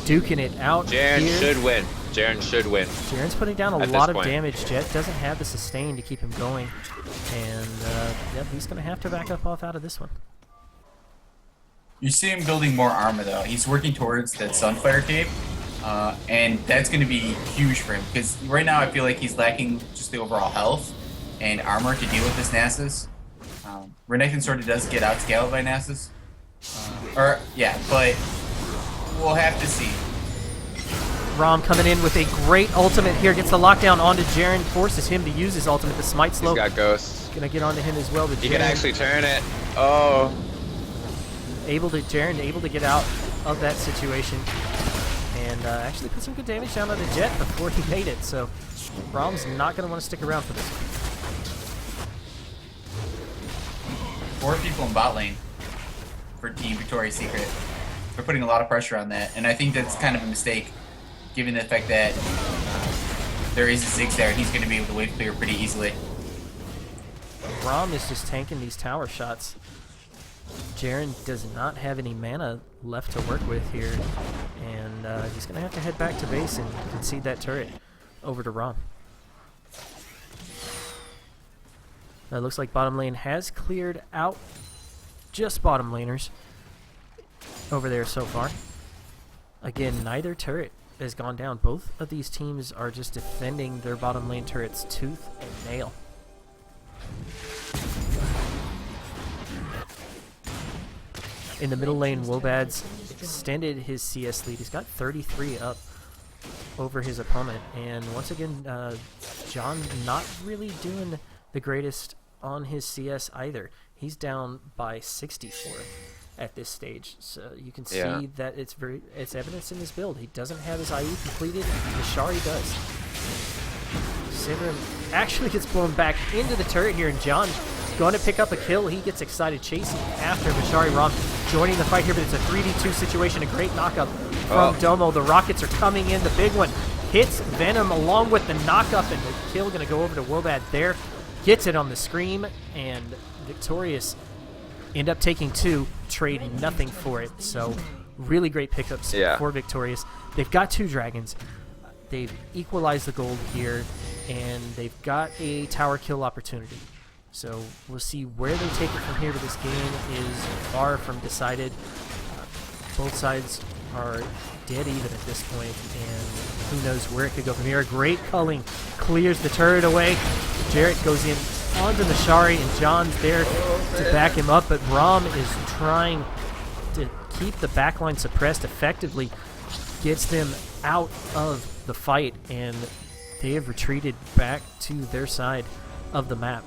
duking it out. Jaren here. should win. Jaren should win. Jaren's putting down a At lot this of point. damage. Jet doesn't have the sustain to keep him going. And yep, he's going to have to back up off out of this one. You see him building more armor, though. He's working towards that Sunfire Cape, and that's going to be huge for him, because right now I feel like he's lacking just the overall health and armor to deal with this Nasus. Renekton sort of does get outscaled by Nasus. But we'll have to see. Rom coming in with a great ultimate here. Gets the lockdown onto Jaren. Forces him to use his ultimate. The smite slow. He's got ghosts. Gonna get onto him as well. But He can actually turn it. Oh. Jaren able to get out of that situation. And actually put some good damage down on the Jet before he made it. So Rom's not gonna want to stick around for this one. 4 people in bot lane for Team Victoria's Secret. They're putting a lot of pressure on that, and I think that's kind of a mistake, given the fact that there is a Ziggs there, and he's going to be able to wave clear pretty easily. Rom is just tanking these tower shots. Jaren does not have any mana left to work with here, and he's going to have to head back to base and concede that turret over to Rom. It looks like bottom lane has cleared out just bottom laners over there so far. Again, neither turret has gone down. Both of these teams are just defending their bottom lane turrets tooth and nail. In the middle lane, Wobad's extended his CS lead. He's got 33 up over his opponent. And once again, John not really doing the greatest on his CS either. He's down by 64 at this stage. So you can see that it's evidence in his build. He doesn't have his IE completed. The Shari does. Simran actually gets blown back into the turret here, and John going to pick up a kill. He gets excited, chasing after Mashari. Rom joining the fight here, but it's a 3v2 situation. A great knockup from Domo. The rockets are coming in. The big one hits Venom along with the knockup, and the kill going to go over to Wobad there. Gets it on the scream, and Victorious end up taking 2, trading nothing for it. So really great pickups for Victorious. They've got 2 dragons. They've equalized the gold here, and they've got a tower kill opportunity. So we'll see where they take it from here, but this game is far from decided. Both sides are dead even at this point, and who knows where it could go from here. A great culling clears the turret away. Jarrett goes in onto Mashari, and John's there to back him up, but Rom is trying to keep the backline suppressed effectively, gets them out of the fight, and they have retreated back to their side of the map.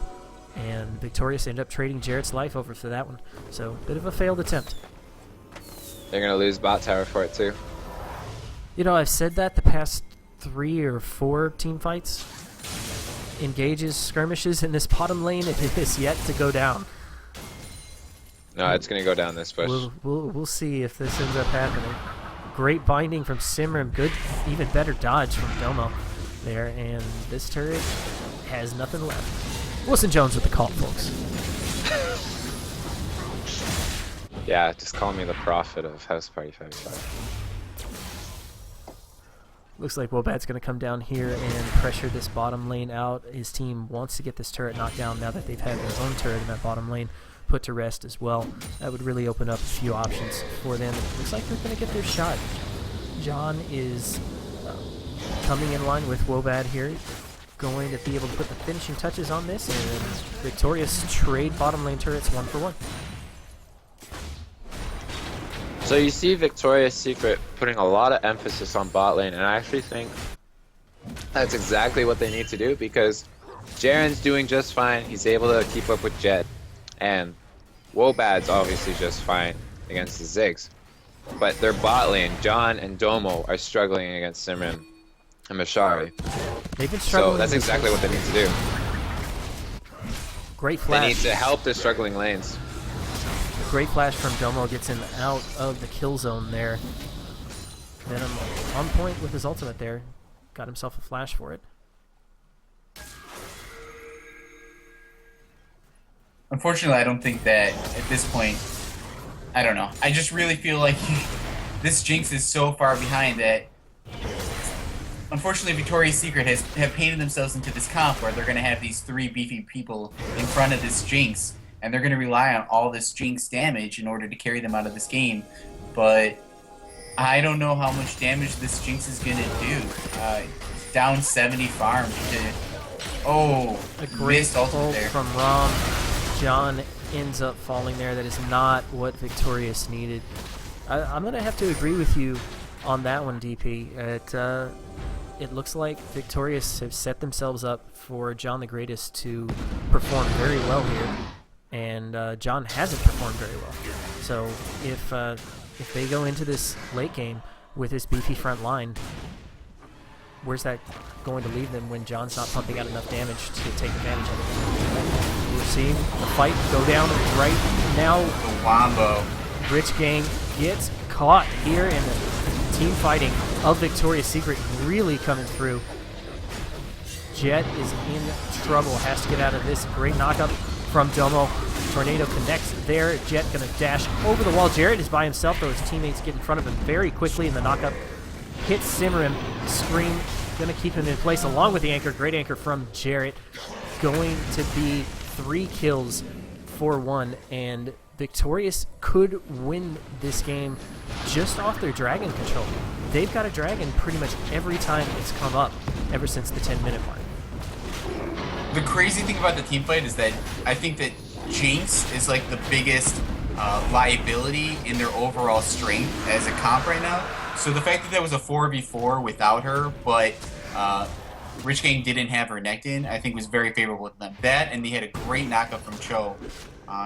And Victorious end up trading Jarrett's life over for that one. So, bit of a failed attempt. They're going to lose bot tower for it too. You know, I've said that the past 3 or 4 team fights. Engages skirmishes in this bottom lane, and it is yet to go down. No, it's going to go down this push. We'll see if this ends up happening. Great binding from Simran. Good, even better dodge from Domo there. And this turret has nothing left. Wilson Jones with the call, folks. Yeah, just call me the prophet of House Party 55. Looks like Wobad's going to come down here and pressure this bottom lane out. His team wants to get this turret knocked down now that they've had their own turret in that bottom lane put to rest as well. That would really open up a few options for them. It looks like they're going to get their shot. John is coming in line with Wobad here, going to be able to put the finishing touches on this, and Victorious trade bottom lane turrets 1 for 1. So you see Victoria's Secret putting a lot of emphasis on bot lane, and I actually think that's exactly what they need to do, because Jaren's doing just fine. He's able to keep up with Jet, and Wobad's obviously just fine against the Ziggs. But their bot lane, John and Domo, are struggling against Simran and Mashari. They've been struggling. So that's exactly what they need to do. Great flash. They need to help their struggling lanes. Great flash from Domo, gets him out of the kill zone there. Venom on point with his ultimate there. Got himself a flash for it. Unfortunately, I don't think that at this point, I don't know. I just really feel like this Jinx is so far behind that unfortunately Victoria's Secret have painted themselves into this comp where they're going to have these 3 beefy people in front of this Jinx, and they're going to rely on all this Jinx damage in order to carry them out of this game. But I don't know how much damage this Jinx is going to do. Down 70 farm. A great missed ultimate there from Rom. John ends up falling there. That is not what Victorious needed. I'm going to have to agree with you on that one, DP. It looks like Victorious have set themselves up for John the Greatest to perform very well here, and John hasn't performed very well. So if they go into this late game with this beefy front line, where's that going to leave them when John's not pumping out enough damage to take advantage of it? We're seeing the fight go down right now. The wombo. Rich Gang gets caught here, and the team fighting of Victoria's Secret really coming through. Jet is in trouble, has to get out of this. Great knockup from Domo. Tornado connects there. Jet gonna dash over the wall. Jarrett is by himself, though his teammates get in front of him very quickly, and the knockup hits Simran. Scream gonna keep him in place along with the anchor. Great anchor from Jarrett. Going to be 3 kills for 1, and Victorious could win this game just off their dragon control. They've got a dragon pretty much every time it's come up ever since the 10-minute mark. The crazy thing about the team fight is that I think that Jinx is like the biggest liability in their overall strength as a comp right now. So the fact that there was a 4v4 without her, but Rich Gang didn't have her necked in, I think was very favorable to them. That, and they had a great knockup from Cho.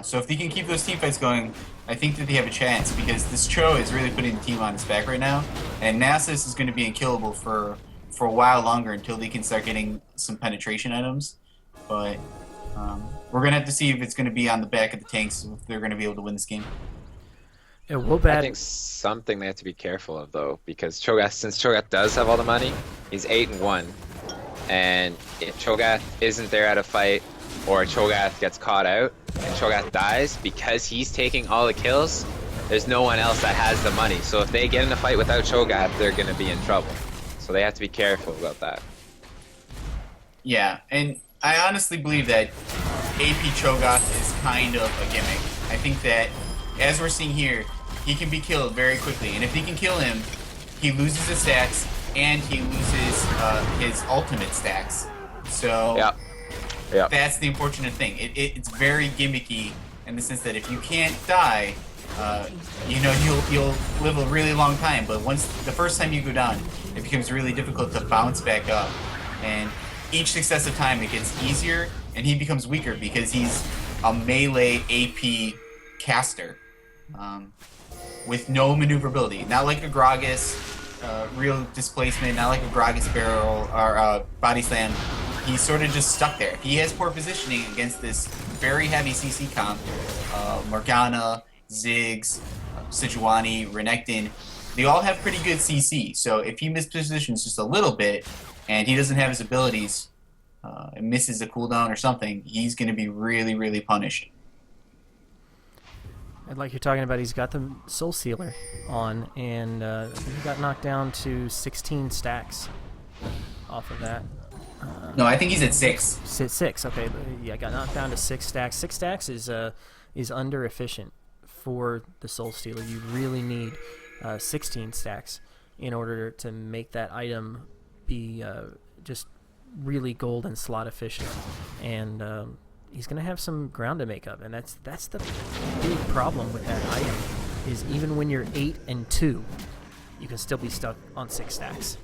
So if they can keep those team fights going, I think that they have a chance, because this Cho is really putting the team on his back right now, and Nasus is going to be unkillable for for a while longer until they can start getting some penetration items. But we're going to have to see if it's going to be on the back of the tanks if they're going to be able to win this game. Yeah, I Wobad, think something they have to be careful of though, because Cho'Gath, since Cho'Gath does have all the money, he's 8-1, and if Cho'Gath isn't there at a fight, or Cho'Gath gets caught out and Cho'Gath dies because he's taking all the kills, there's no one else that has the money. So if they get in a fight without Cho'Gath, they're gonna be in trouble. So they have to be careful about that. Yeah, and I honestly believe that AP Cho'Gath is kind of a gimmick. I think that, as we're seeing here, he can be killed very quickly, and if he can kill him, he loses his stacks, and he loses his ultimate stacks. So Yeah. that's the unfortunate thing. It's very gimmicky in the sense that if you can't die, you know, you'll live a really long time, but the first time you go down, it becomes really difficult to bounce back up. And each successive time it gets easier, and he becomes weaker because he's a melee AP caster with no maneuverability. Not like a Gragas, real displacement, not like a Gragas barrel or body slam. He's sort of just stuck there. He has poor positioning against this very heavy CC comp. Morgana, Ziggs, Sejuani, Renekton, they all have pretty good CC. So if he mispositions just a little bit and he doesn't have his abilities and misses a cooldown or something, he's going to be really, really punished. and like you're talking about, he's got the Soul Sealer on, and he got knocked down to 16 stacks off of that. No, I think he's at 6. Six, okay. Yeah, got knocked down to 6 stacks. 6 stacks is under efficient for the Soul Stealer. You really need 16 stacks in order to make that item be just really gold and slot efficient. And he's going to have some ground to make up, and that's the big problem with that item, is even when you're 8 and 2, you can still be stuck on 6 stacks.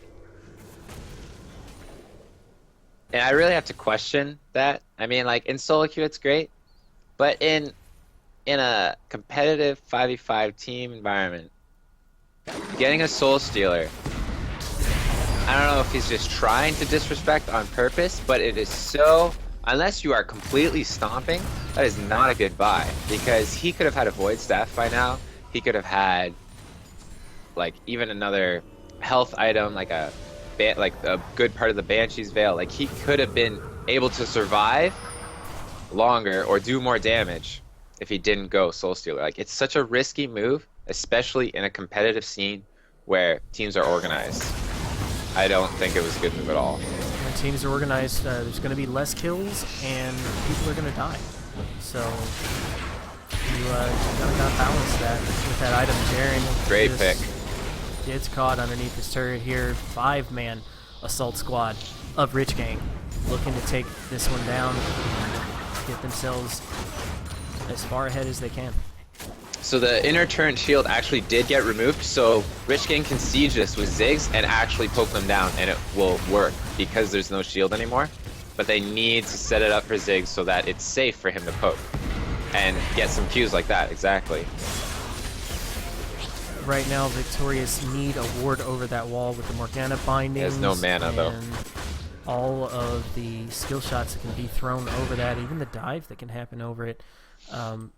And I really have to question that. I mean, like, in solo queue it's great, but in a competitive 5v5 team environment, getting a Soul Stealer, I don't know if he's just trying to disrespect on purpose, but it is so, unless you are completely stomping, that is not a good buy, because he could have had a Void Staff by now. He could have had, like, even another health item, like a good part of the Banshee's Veil. Like, he could have been able to survive longer or do more damage if he didn't go Soul Stealer. Like, it's such a risky move, especially in a competitive scene where teams are organized. I don't think it was a good move at all. When teams are organized, there's going to be less kills, and people are going to die. So you gotta balance that with that item. Jaren Great pick. Gets caught underneath this turret here. 5-man assault squad of Rich Gang looking to take this one down and get themselves as far ahead as they can. So the inner turret shield actually did get removed, so Rich Gang can siege this with Ziggs and actually poke them down, and it will work because there's no shield anymore. But they need to set it up for Ziggs so that it's safe for him to poke and get some Qs like that. Exactly. Right now, Victorious need a ward over that wall with the Morgana bindings. He has no mana, though. And all of the skill shots that can be thrown over that, even the dive that can happen over it. Right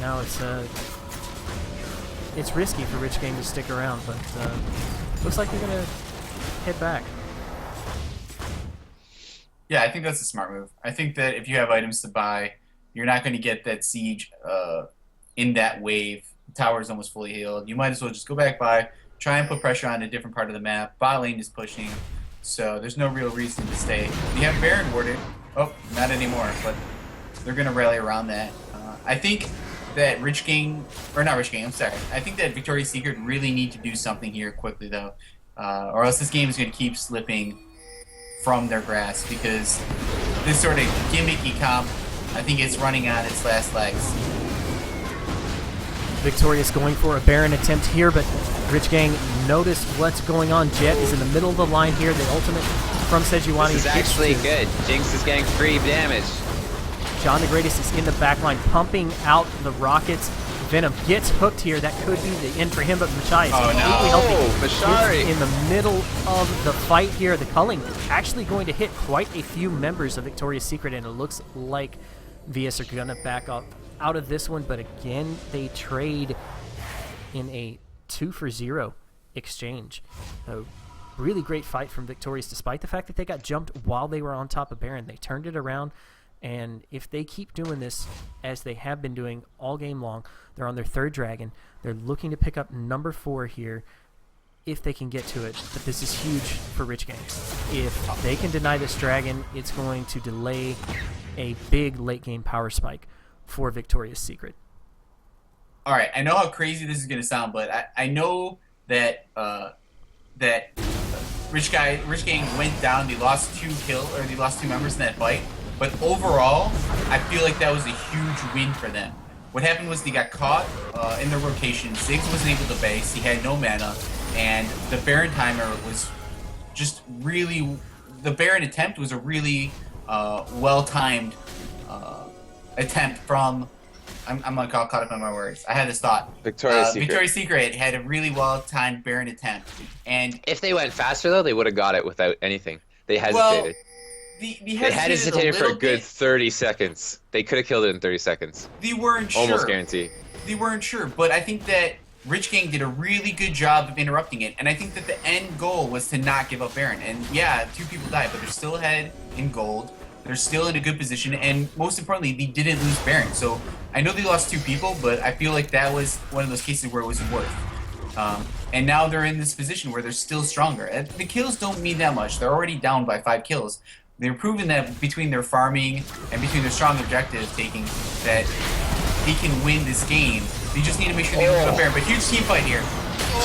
now, it's risky for Rich Gang to stick around, but looks like they're gonna head back. Yeah, I think that's a smart move. I think that if you have items to buy, you're not going to get that siege in that wave. The tower is almost fully healed. You might as well just go back by, try and put pressure on a different part of the map. Bot lane is pushing, so there's no real reason to stay. You have Baron warded. Oh, not anymore, but they're going to rally around that. I think that I'm sorry. I think that Victoria's Secret really need to do something here quickly, though, or else this game is going to keep slipping from their grasp, because this sort of gimmicky comp, I think it's running on its last legs. Victorious going for a Baron attempt here, but Rich Gang noticed what's going on. Jet is in the middle of the line here. The ultimate from Sejuani. This is actually good. Jinx is getting free damage. John the Greatest is in the back line, pumping out the rockets. Venom gets hooked here. That could be the end for him, but Machai is Oh, no. completely healthy. Oh, Mashari. Gets in the middle of the fight here. The culling actually going to hit quite a few members of Victoria's Secret, and it looks like VS are going to back up out of this one, but again, they trade in a 2-for-0 exchange. A really great fight from Victorious, despite the fact that they got jumped while they were on top of Baron. They turned it around, and if they keep doing this as they have been doing all game long, they're on their 3rd dragon. They're looking to pick up number 4 here if they can get to it, but this is huge for Rich Gang. If they can deny this dragon, it's going to delay a big late game power spike for Victoria's Secret. All right, I know how crazy this is going to sound, but I know that Rich Gang went down. They lost 2 members in that fight. But overall, I feel like that was a huge win for them. What happened was they got caught in their rotation. Ziggs wasn't able to base. He had no mana, and the Baron timer was just really. The Baron attempt was a really well-timed attempt from. I'm not caught up on my words. I had this thought. Victoria's Secret. Victoria's Secret had a really well-timed Baron attempt, and If they went faster though, they would have got it without anything. They hesitated. well, They hesitated for a good 30 seconds. They could have killed it in 30 seconds. They weren't sure. Almost guarantee. They weren't sure, but I think that Rich Gang did a really good job of interrupting it, and I think that the end goal was to not give up Baron. And yeah, 2 people died, but they're still ahead in gold. They're still in a good position, and most importantly, they didn't lose Baron. So I know they lost 2 people, but I feel like that was one of those cases where it was worth. And now they're in this position where they're still stronger. And the kills don't mean that much. They're already down by 5 kills. They're proving that between their farming and between their strong objective taking, that they can win this game. They just need to make sure they lose up Baron. But huge team fight here.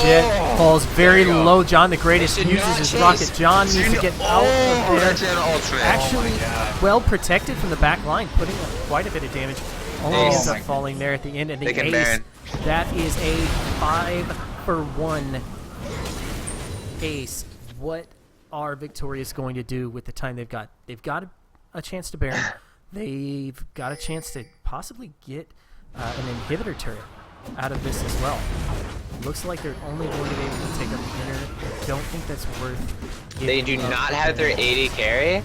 Jet falls very There you go. low. John the Greatest Should uses not his chase. rocket. John needs to get out of That's there. an ultimate. Actually, Oh my God. well protected from the back line, putting up quite a bit of damage. Only Ace. ends up falling there at the end, and the They can ace. Baron. That is a 5-for-1 ace. What are Victorious going to do with the time they've got? They've got a chance to Baron. They've got a chance to possibly get an inhibitor turret out of this as well. Looks like they're only going to be able to take up the inner. Don't think that's worth. They do giving up not have their 80 carry.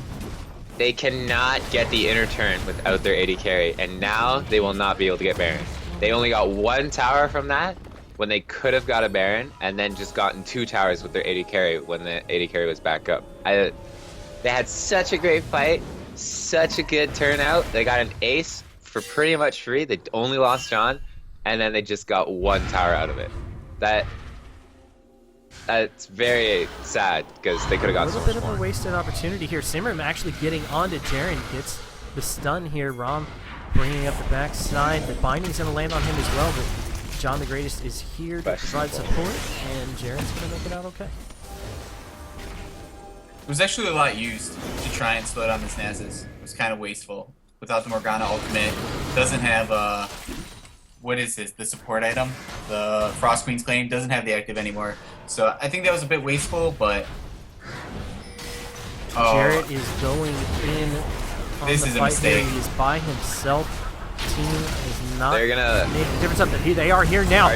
They cannot get the inner turn without their 80 carry, and now they will not be able to get Baron. They only got 1 tower from that when they could have got a Baron, and then just gotten 2 towers with their 80 carry when the 80 carry was back up. They had such a great fight, such a good turnout. They got an ace for pretty much free. They only lost John, and then they just got 1 tower out of it. That's very sad because they could have got A so little much bit of more. a wasted opportunity here. Simram actually getting onto Jaren, gets the stun here. Rom bringing up the backside. The binding's going to land on him as well, but John the Greatest is here to provide Questionable. support, and Jaren's going to make it out okay. It was actually a lot used to try and slow down the Snazzes. It was kind of wasteful. Without the Morgana ultimate, doesn't have what is this? The support item, the Frost Queen's Claim doesn't have the active anymore. So I think that was a bit wasteful, but Jarrett is going in on This the is a fight here. mistake. He is by himself. Team is not They're gonna making a difference up there. They are here now.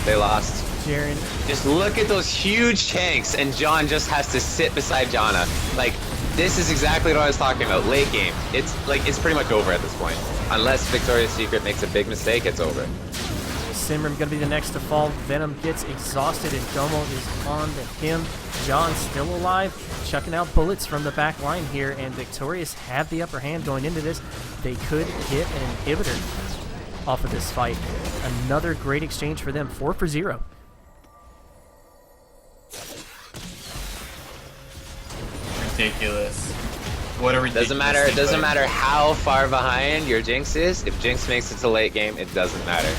They lost. Jaren, Just look at those huge tanks, and John just has to sit beside Janna. Like, this is exactly what I was talking about. Late game, it's pretty much over at this point. Unless Victoria's Secret makes a big mistake, it's over. Simram going to be the next to fall. Venom gets exhausted, and Domo is on to him. John still alive, chucking out bullets from the back line here, and Victorious have the upper hand going into this. They could get an inhibitor off of this fight. Another great exchange for them, 4-for-0. ridiculous. What a ridiculous Doesn't matter. It team doesn't fight. matter how far behind your Jinx is. If Jinx makes it to late game, it doesn't matter.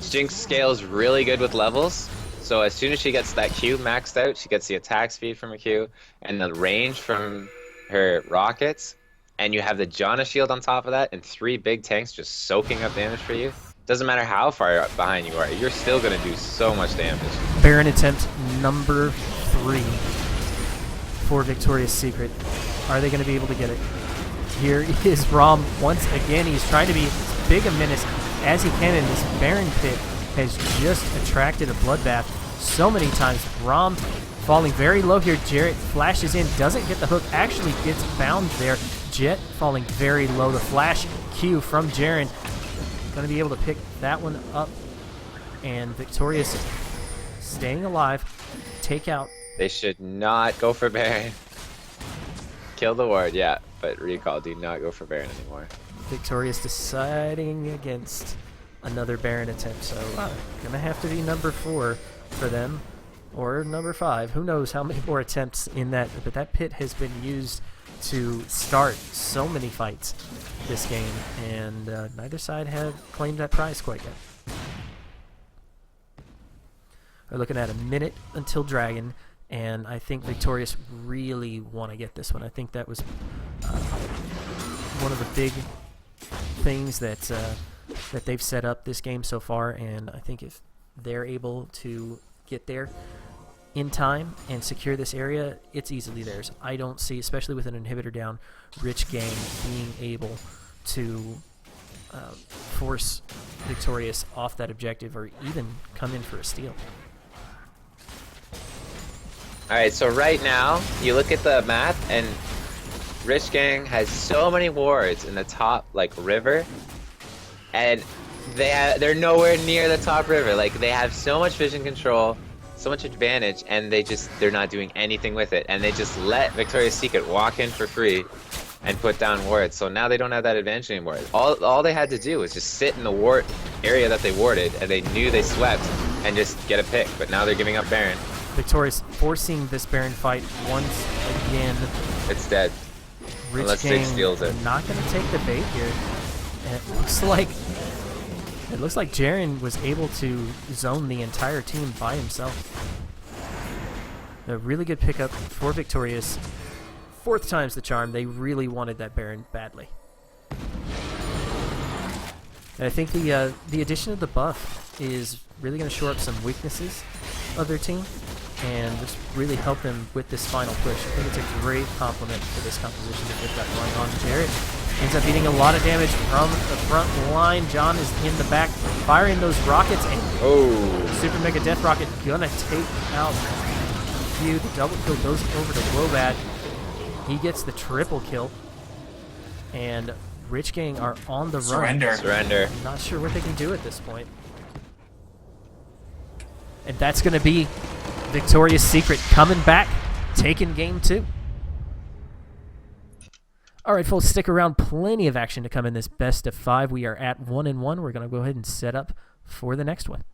Jinx scales really good with levels. So as soon as she gets that Q maxed out, she gets the attack speed from her Q and the range from her rockets, and you have the Janna shield on top of that, and 3 big tanks just soaking up damage for you. Doesn't matter how far behind you are, you're still gonna do so much damage. Baron attempt number 3 for Victoria's Secret. Are they going to be able to get it? Here is Rom once again. He's trying to be as big a menace as he can, and this Baron Pit has just attracted a bloodbath so many times. Rom falling very low here. Jarrett flashes in, doesn't get the hook, actually gets bound there. Jet falling very low. The flash Q from Jaren. Going to be able to pick that one up. And Victorious staying alive. Take out. They should not go for Baron. Kill the ward, yeah, but recall, do not go for Baron anymore. Victorious deciding against another Baron attempt. So going to have to be number 4 for them. Or number 5. Who knows how many more attempts in that. But that pit has been used to start so many fights this game. And neither side have claimed that prize quite yet. We're looking at a minute until Dragon. And I think Victorious really want to get this one. I think that was one of the big things that that they've set up this game so far. And I think if they're able to get there in time and secure this area, it's easily theirs. I don't see, especially with an inhibitor down, Rich Gang being able to force Victorious off that objective or even come in for a steal. Alright, so right now, you look at the map, and Rich Gang has so many wards in the top, like, river, and they're nowhere near the top river. Like, they have so much vision control, so much advantage, and they're not doing anything with it, and they just let Victoria's Secret walk in for free and put down wards. So now they don't have that advantage anymore. All they had to do was just sit in the ward area that they warded, and they knew they swept, and just get a pick, but now they're giving up Baron. Victorious forcing this Baron fight once again. It's dead. Rich Unless Gang Sig steals it. not going to take the bait here. And it looks like Jaren was able to zone the entire team by himself. A really good pickup for Victorious. 4th time's the charm. They really wanted that Baron badly. And I think the addition of the buff is really going to shore up some weaknesses of their team and just really help them with this final push. I think it's a great compliment for this composition that they've got going on. Jarrett ends up eating a lot of damage from the front line. John is in the back firing those rockets, and Super Mega Death Rocket gonna take out Q. The double kill goes over to Wobad. He gets the triple kill, and Rich Gang are on the run. Surrender. I'm not sure what they can do at this point. And that's going to be Victoria's Secret coming back, taking game 2. All right, folks, stick around. Plenty of action to come in this best of 5. We are at 1-1. We're going to go ahead and set up for the next one.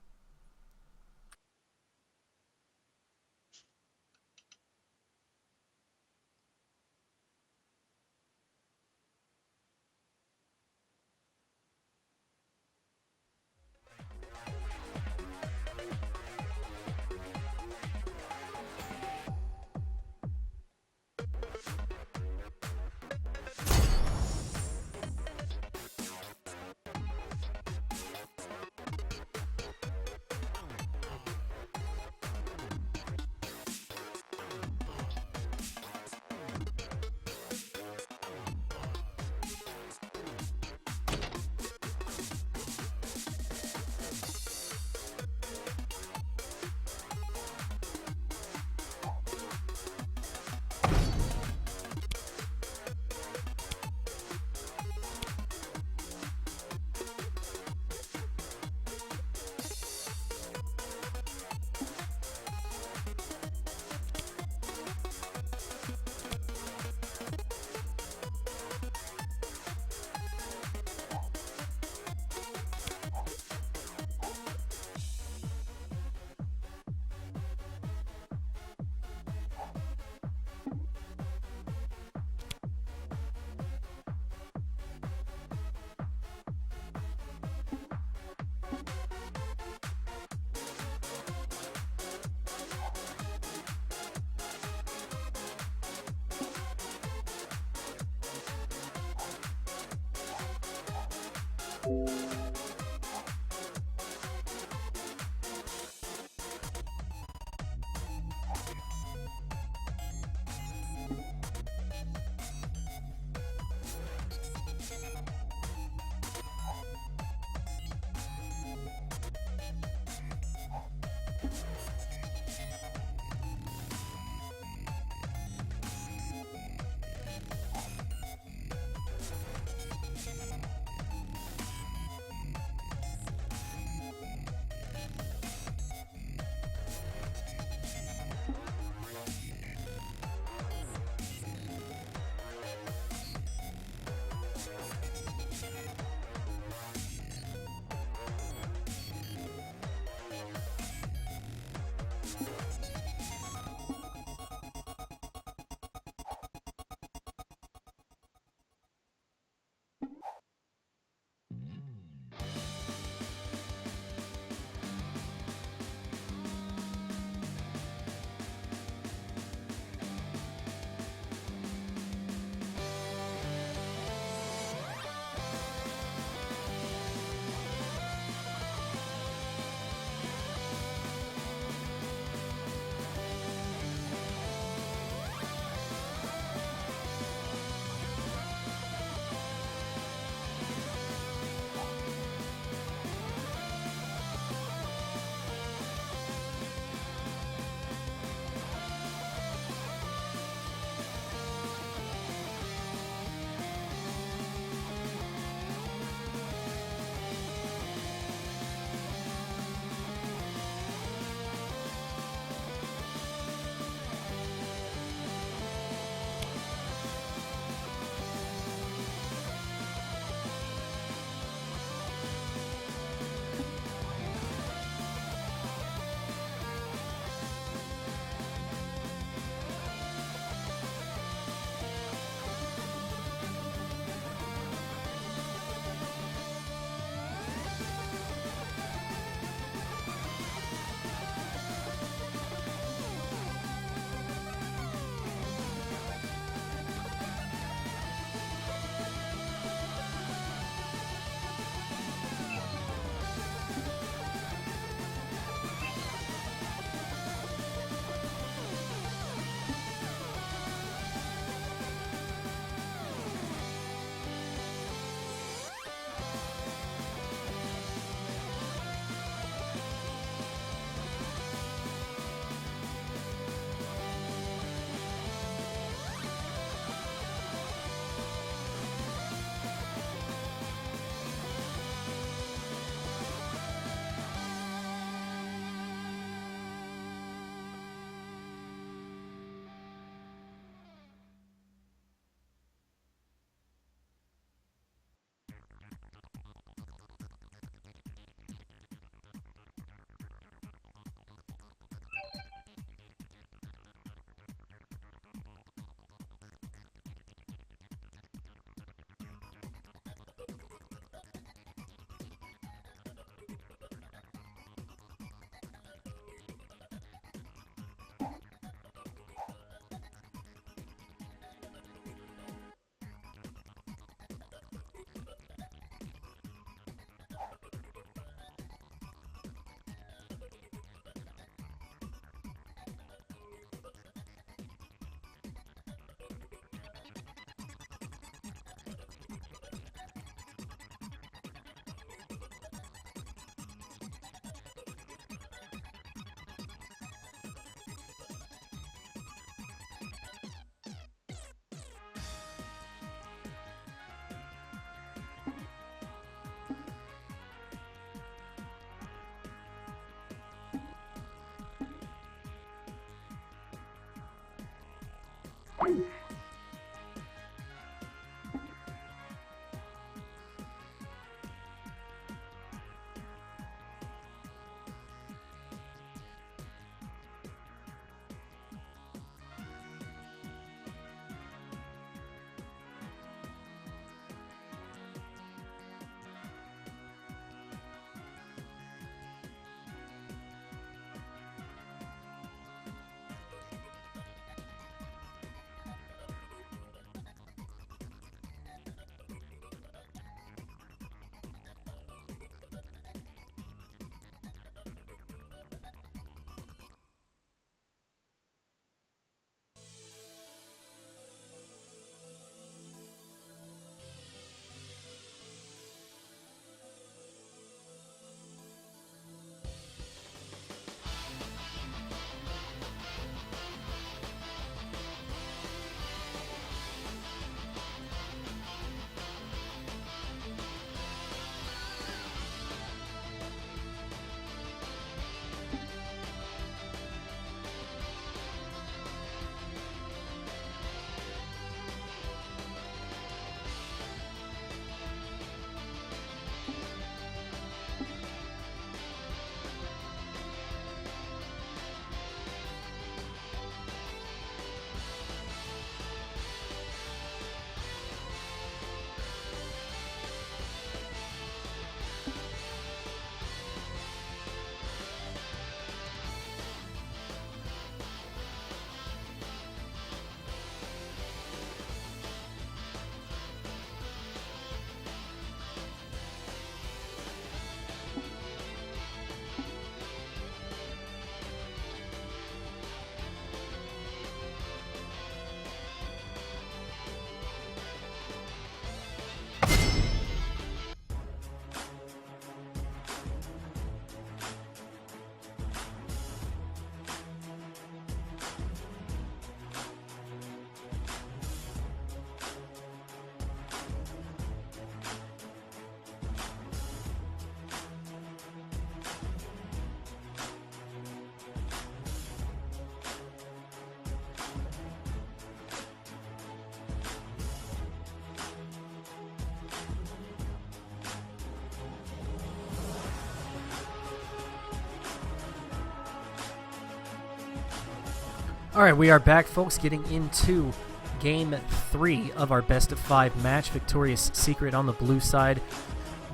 All right, we are back, folks, getting into Game 3 of our best-of-5 match. Victorious Secret on the blue side,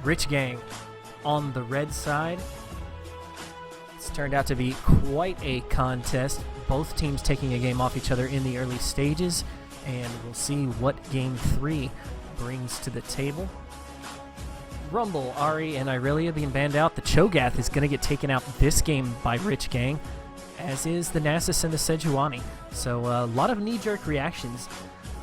Rich Gang on the red side. It's turned out to be quite a contest. Both teams taking a game off each other in the early stages, and we'll see what Game 3 brings to the table. Rumble, Ari, and Irelia being banned out. The Cho'Gath is going to get taken out this game by Rich Gang, as is the Nasus and the Sejuani. So a lot of knee-jerk reactions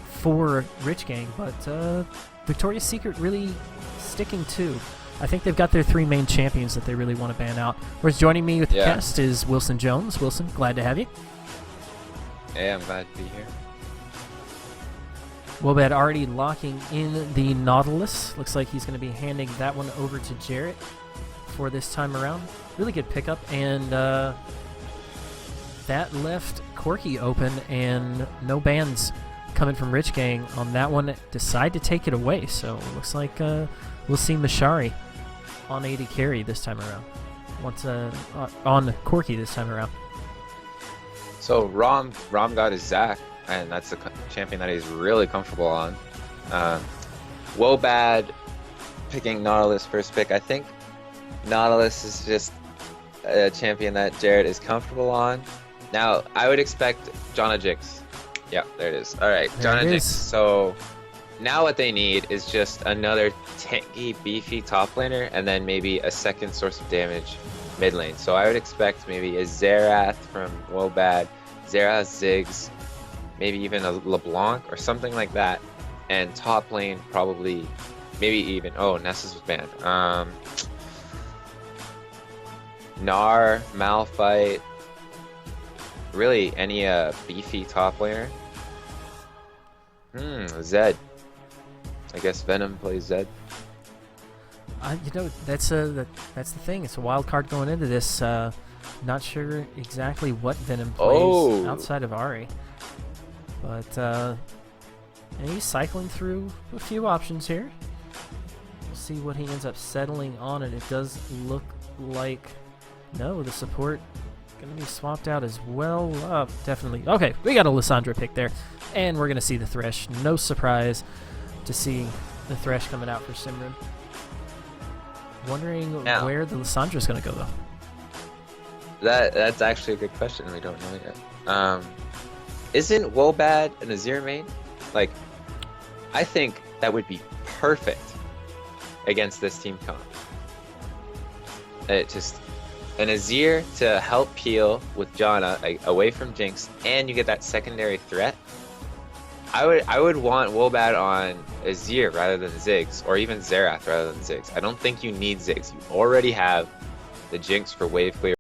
for Rich Gang, but Victoria's Secret really sticking to. I think they've got their three main champions that they really want to ban out. Whereas joining me with the cast is Wilson Jones. Wilson, glad to have you. Yeah, I'm glad to be here. Wobad already locking in the Nautilus. Looks like he's going to be handing that one over to Jarrett for this time around. Really good pickup, and that left Corky open, and no bans coming from Rich Gang on that one. Decide to take it away, so it looks like we'll see Mashari on AD carry this time around. On Corky this time around. So Rom got his Zac, and that's the champion that he's really comfortable on. Wobad picking Nautilus first pick. I think Nautilus is just a champion that Jarrett is comfortable on. Now, I would expect Jonna Jix. Yeah, there it is. All right, Jonna Jix. So now what they need is just another tanky, beefy top laner, and then maybe a second source of damage mid lane. So I would expect maybe a Xerath from Wobad, Xerath, Ziggs, maybe even a LeBlanc or something like that. And top lane probably, maybe even, Nessus was banned. Gnar, Malphite, really any beefy top laner. Zed. I guess Venom plays Zed. That's the thing. It's a wild card going into this. Not sure exactly what Venom plays outside of Ari. But and he's cycling through a few options here. We'll see what he ends up settling on, and it does look like no, the support gonna be swapped out as well. Definitely. Okay, we got a Lissandra pick there, and we're gonna see the Thresh. No surprise to see the Thresh coming out for Simran. Wondering where the Lissandra's gonna go though. That's actually a good question. We don't know yet. Isn't Wobad an Azir main? Like, I think that would be perfect against this team comp. It just an Azir to help peel with Janna away from Jinx, and you get that secondary threat. I would want Wobad on Azir rather than Ziggs, or even Xerath rather than Ziggs. I don't think you need Ziggs. You already have the Jinx for wave clear.